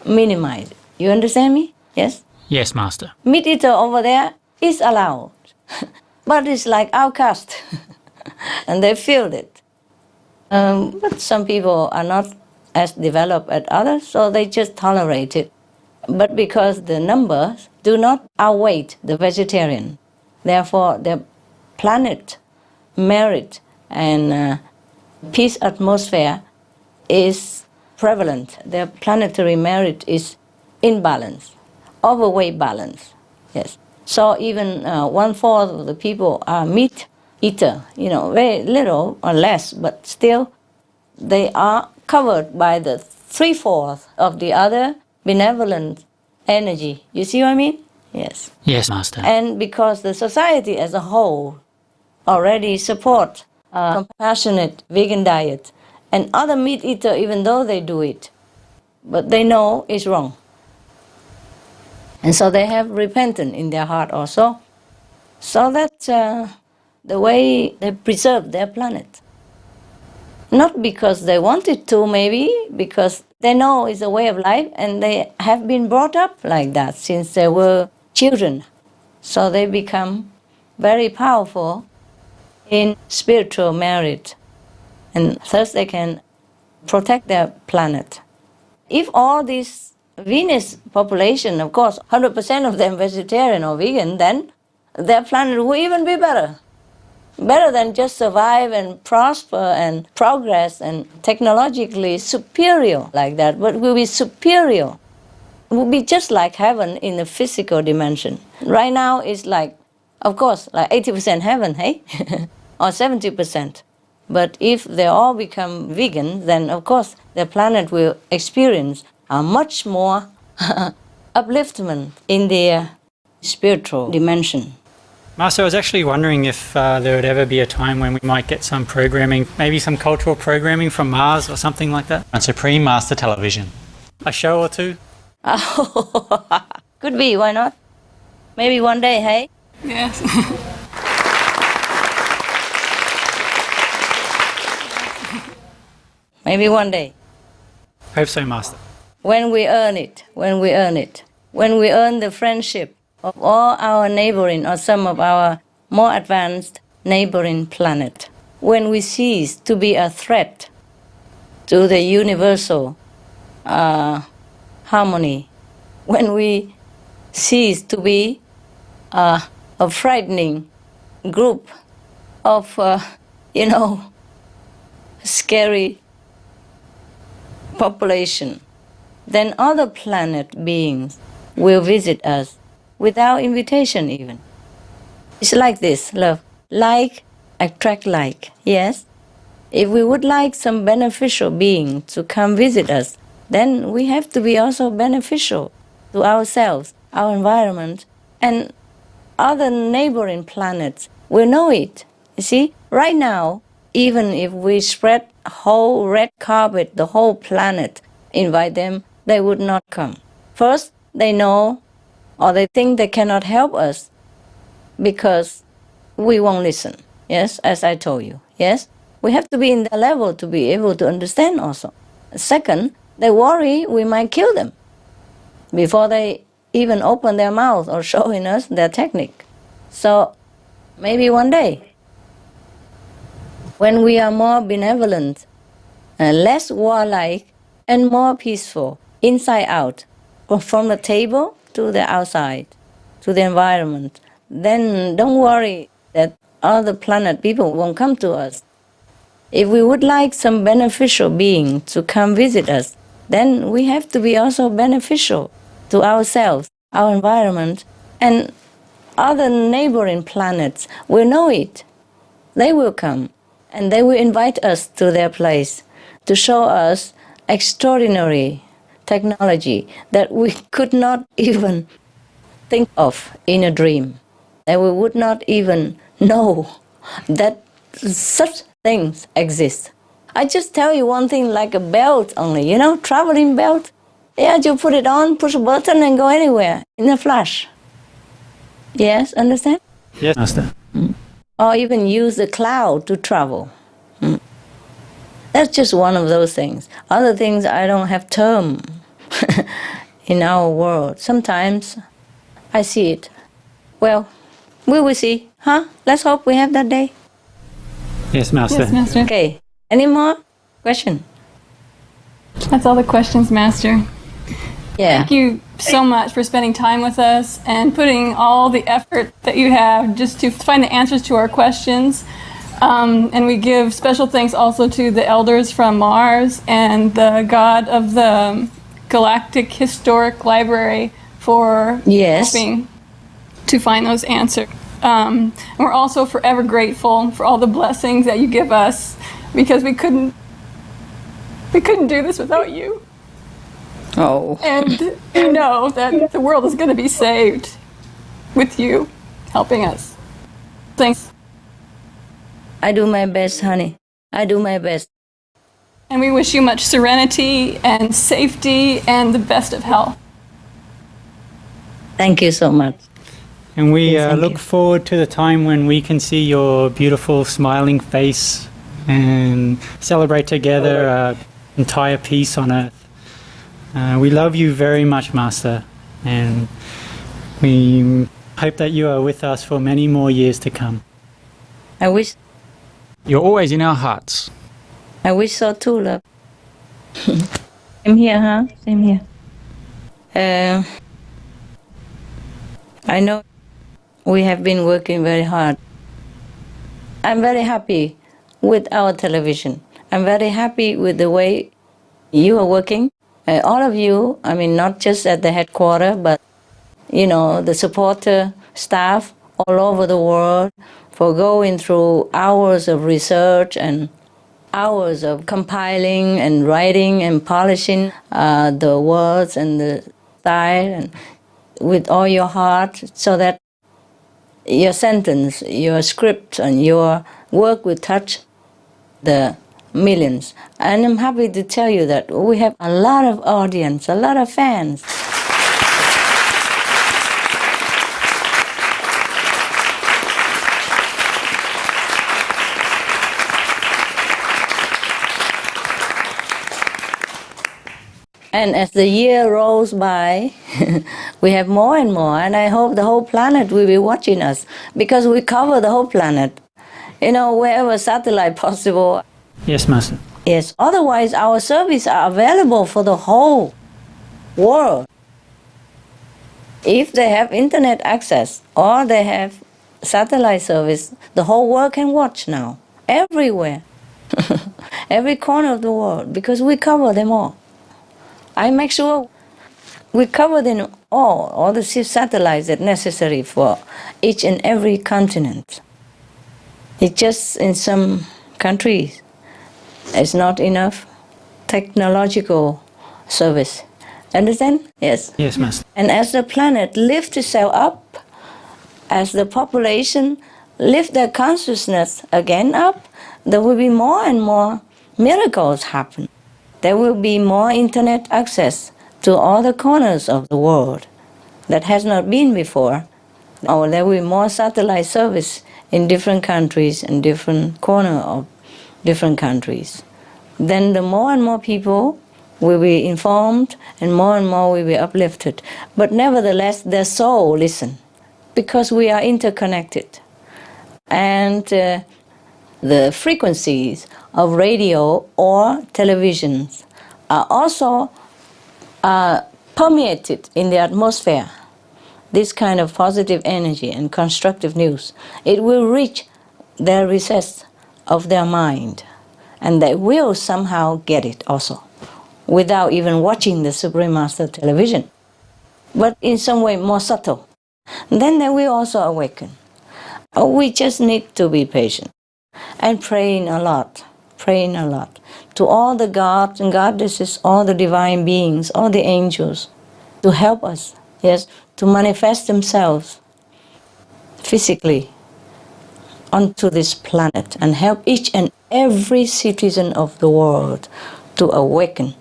minimize it. You understand me? Yes? Yes, Master. Meat eater over there is allowed, but it's like outcast, and they feel it. But some people are not as developed as others, so they just tolerate it. But because the numbers do not outweigh the vegetarian, therefore the planet merit and peace atmosphere is prevalent. Their planetary merit is in balance, overweight balance. Yes. So even 1/4 of the people are meat eater. Very little or less, but still they are covered by the 3/4 of the other benevolent energy. You see what I mean? Yes. Yes, Master. And because the society as a whole already support a compassionate vegan diet, and other meat eater, even though they do it, but they know it's wrong. And so they have repentance in their heart also. So that's the way they preserve their planet. Not because they wanted to, maybe, because they know it's a way of life and they have been brought up like that since they were children. So they become very powerful in spiritual merit, and thus they can protect their planet. If all this Venus population, of course, 100% of them vegetarian or vegan, then their planet will even be better. Better than just survive and prosper and progress and technologically superior like that, but will be superior. It will be just like heaven in the physical dimension. Right now it's like, of course, like 80% heaven, hey? Or 70%. But if they all become vegan, then of course the planet will experience a much more upliftment in their spiritual dimension. Master, I was actually wondering if there would ever be a time when we might get some programming, maybe some cultural programming from Mars or something like that on Supreme Master Television. A show or two? Could be, why not? Maybe one day, hey? Yes. Maybe one day. Hope so, Master. When we earn it, when we earn the friendship of all our neighboring or some of our more advanced neighboring planet, when we cease to be a threat to the universal harmony, when we cease to be a frightening group of, scary population, then other planet beings will visit us without invitation even. It's like this, love. Like attract like, yes? If we would like some beneficial being to come visit us, then we have to be also beneficial to ourselves, our environment, and other neighboring planets will know it. You see, right now, even if we spread a whole red carpet, the whole planet, invite them, they would not come. First, they know or they think they cannot help us because we won't listen. Yes, as I told you. Yes, we have to be in the level to be able to understand also. Second, they worry we might kill them before they even open their mouth or showing us their technique. So maybe one day, when we are more benevolent, less warlike, and more peaceful, inside out, from the table to the outside, to the environment, then don't worry that other planet people won't come to us. If we would like some beneficial being to come visit us, then we have to be also beneficial to ourselves, our environment, and other neighboring planets will know it. They will come, and they will invite us to their place to show us extraordinary technology that we could not even think of in a dream, that we would not even know that such things exist. I just tell you one thing, like a belt only, you know, traveling belt. Yeah, you put it on, push a button and go anywhere in a flash. Yes, understand? Yes, Master. Or even use the cloud to travel. That's just one of those things. Other things I don't have term in our world. Sometimes I see it. Well, we will see, huh? Let's hope we have that day. Yes, Master. Yes, Master. Okay. Any more question? That's all the questions, Master. Yeah. Thank you so much for spending time with us and putting all the effort that you have just to find the answers to our questions. And we give special thanks also to the elders from Mars and the God of the Galactic Historic Library for helping to find those answers. And we're also forever grateful for all the blessings that you give us, because we couldn't do this without you. Oh. And you know that the world is going to be saved with you helping us. Thanks. I do my best, honey. I do my best. And we wish you much serenity and safety and the best of health. Thank you so much. And we look forward to the time when we can see your beautiful smiling face and celebrate together entire peace on Earth. We love you very much, Master, and we hope that you are with us for many more years to come. I wish. You're always in our hearts. I wish so too, love. Same here, huh? Same here. I know we have been working very hard. I'm very happy with our television. I'm very happy with the way you are working. All of you, I mean, not just at the headquarters, but, you know, the supporter staff all over the world, for going through hours of research and hours of compiling and writing and polishing the words and the style, and with all your heart, so that your sentence, your script, and your work will touch the millions. And I'm happy to tell you that we have a lot of audience, a lot of fans. And as the year rolls by, we have more and more, and I hope the whole planet will be watching us, because we cover the whole planet, you know, wherever satellite possible. Yes, Master. Yes, otherwise our services are available for the whole world. If they have internet access or they have satellite service, the whole world can watch now, everywhere, every corner of the world, because we cover them all. I make sure we cover them all the satellites that are necessary for each and every continent. It's just in some countries, it's not enough technological service. Understand? Yes. Yes, Master. And as the planet lifts itself up, as the population lift their consciousness again up, there will be more and more miracles happen. There will be more internet access to all the corners of the world that has not been before. Or there will be more satellite service in different countries and different corners of different countries. Then the more and more people will be informed, and more will be uplifted. But nevertheless, their soul listen, because we are interconnected. And the frequencies of radio or television are also permeated in the atmosphere. This kind of positive energy and constructive news, it will reach their recess of their mind, and they will somehow get it also, without even watching the Supreme Master television, but in some way more subtle. Then they will also awaken. We just need to be patient and praying a lot to all the gods and goddesses, all the divine beings, all the angels, to help us, yes, to manifest themselves physically onto this planet and help each and every citizen of the world to awaken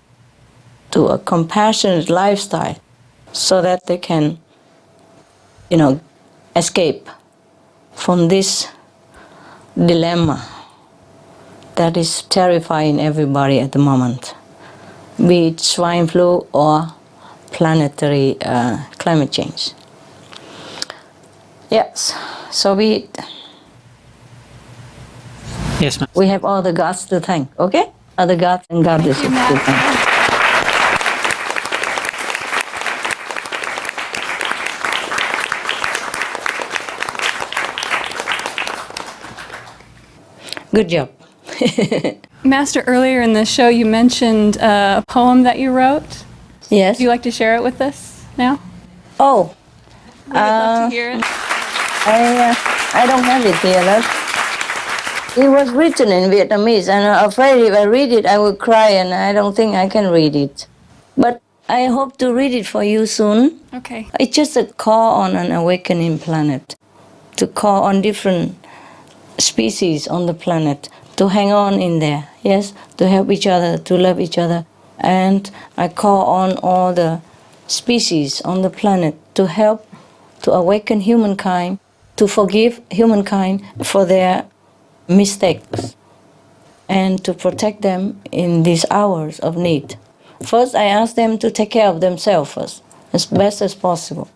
to a compassionate lifestyle, so that they can, escape from this dilemma that is terrifying everybody at the moment, be it swine flu or planetary climate change. Yes, so be it. Yes, ma'am. We have all the gods to thank, okay? Other gods and goddesses to thank. Good job. Master, earlier in the show you mentioned a poem that you wrote. Yes. Would you like to share it with us now? Oh. We'd love to hear it. I don't have it here, love. It was written in Vietnamese, and I'm afraid if I read it, I will cry, and I don't think I can read it. But I hope to read it for you soon. Okay. It's just a call on an awakening planet, to call on different species on the planet to hang on in there, yes, to help each other, to love each other. And I call on all the species on the planet to help to awaken humankind, to forgive humankind for their mistakes, and to protect them in these hours of need. First, I ask them to take care of themselves first, as best as possible,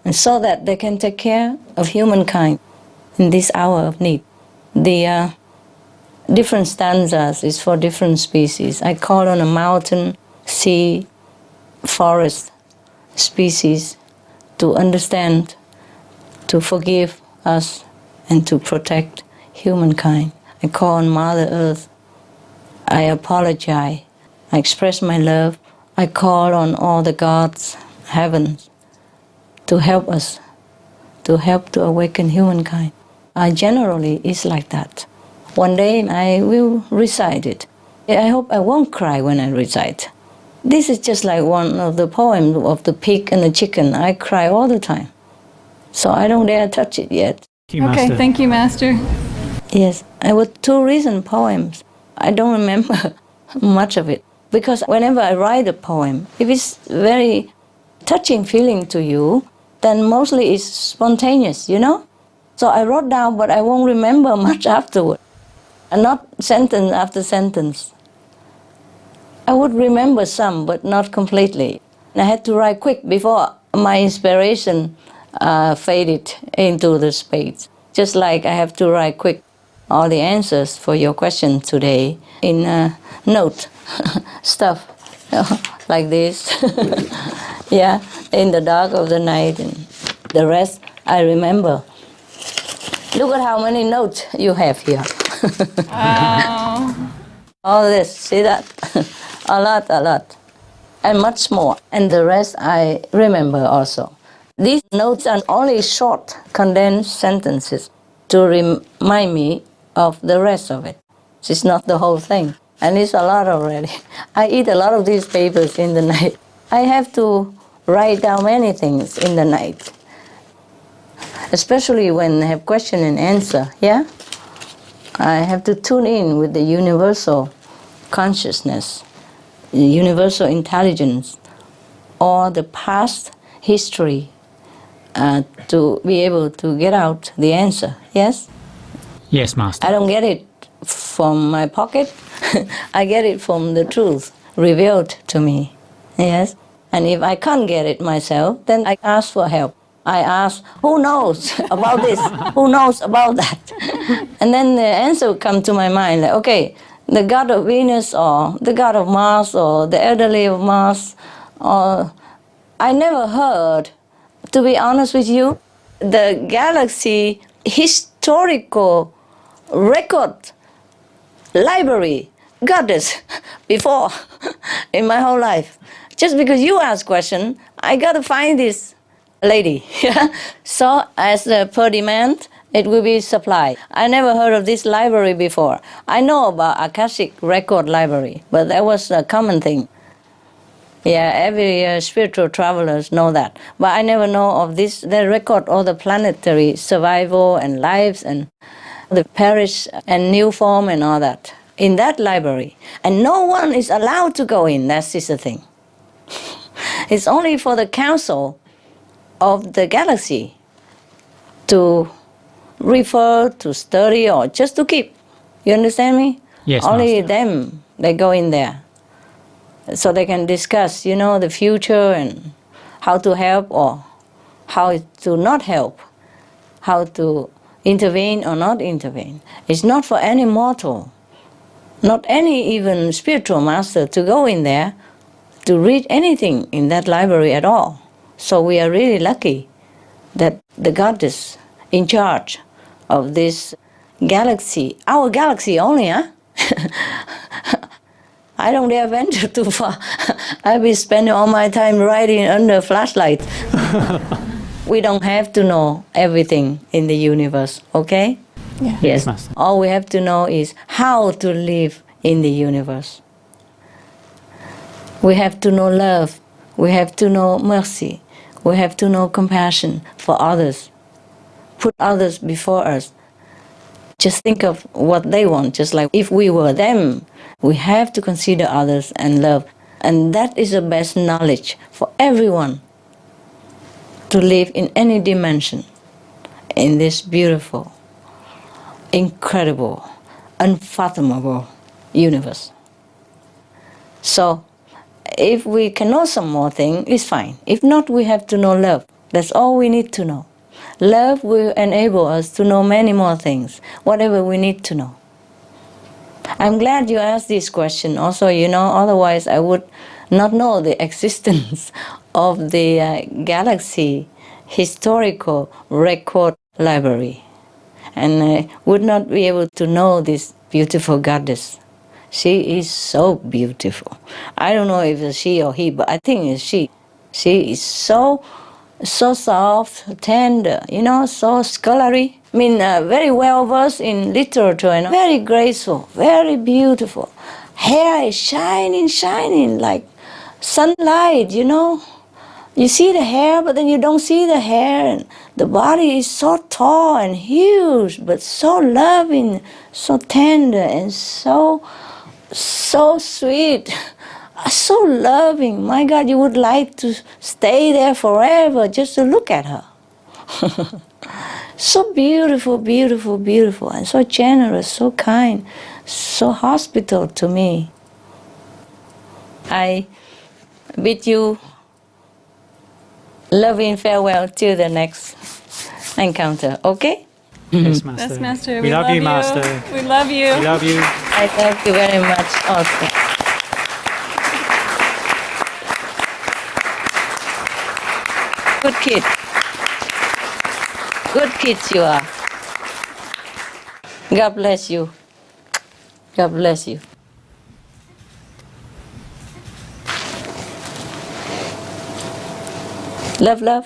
and so that they can take care of humankind in this hour of need. The different stanzas is for different species. I call on a mountain, sea, forest species to understand, to forgive us, and to protect humankind. I call on Mother Earth. I apologize. I express my love. I call on all the gods, heavens, to help us, to help to awaken humankind. Generally, it's like that. One day I will recite it. I hope I won't cry when I recite. This is just like one of the poems of the pig and the chicken. I cry all the time. So I don't dare touch it yet. Okay, thank you, Master. Yes, I wrote 2 recent poems. I don't remember much of it, because whenever I write a poem, if it's very touching feeling to you, then mostly it's spontaneous, So I wrote down, but I won't remember much afterward, and not sentence after sentence. I would remember some, but not completely. I had to write quick before my inspiration faded into the space. Just like I have to write quick all the answers for your question today in a note, stuff like this. Yeah, in the dark of the night, and the rest I remember. Look at how many notes you have here. Wow. All this, see that? A lot. And much more. And the rest I remember also. These notes are only short, condensed sentences to remind me of the rest of it. It's not the whole thing. And it's a lot already. I eat a lot of these papers in the night. I have to write down many things in the night. Especially when I have question and answer, yeah? I have to tune in with the universal consciousness, the universal intelligence, or the past history to be able to get out the answer, yes? Yes, Master. I don't get it from my pocket. I get it from the truth, revealed to me. Yes? And if I can't get it myself, then I ask for help. I ask, who knows about this? Who knows about that? And then the answer would come to my mind, like, okay, the god of Venus or the god of Mars or the elderly of Mars, or I never heard, to be honest with you, the galaxy historical record library goddess before in my whole life. Just because you ask question, I gotta find this lady. So as per demand, it will be supplied. I never heard of this library before. I know about Akashic Record Library, but that was a common thing. Yeah, every spiritual travelers know that. But I never know of this. They record all the planetary survival and lives and the Paris and new form and all that in that library. And no one is allowed to go in. That's just the thing. It's only for the council of the galaxy to refer, to study, or just to keep. You understand me? Yes, only Master. them, they go in there. So they can discuss, the future and how to help or how to not help, how to intervene or not intervene. It's not for any mortal, not any even spiritual master to go in there to read anything in that library at all. So we are really lucky that the goddess in charge of this galaxy, our galaxy only, huh? I don't dare venture too far. I'll be spending all my time riding under flashlight. We don't have to know everything in the universe, okay? Yeah. Yes. All we have to know is how to live in the universe. We have to know love. We have to know mercy. We have to know compassion for others. Put others before us. Just think of what they want, just like if we were them. We have to consider others and love. And that is the best knowledge for everyone to live in any dimension in this beautiful, incredible, unfathomable universe. So if we can know some more thing, it's fine. If not, we have to know love. That's all we need to know. Love will enable us to know many more things, whatever we need to know. I'm glad you asked this question also, otherwise I would not know the existence of the Galaxy Historical Record Library. And I would not be able to know this beautiful goddess. She is so beautiful. I don't know if it's she or he, but I think it's she. She is so soft, tender, so scholarly. I mean, very well versed in literature and very graceful, very beautiful. Hair is shining like sunlight, You see the hair, but then you don't see the hair. And the body is so tall and huge, but so loving, so tender, and so sweet. So loving. My God, you would like to stay there forever just to look at her. So beautiful, beautiful, beautiful, and so generous, so kind, so hospitable to me. I bid you loving farewell till the next encounter, okay? Yes, Master. Yes, Master. We love you, Master. We love you. We love you. I thank you very much also. Good kid. Good kids you are. God bless you. God bless you. Love, love.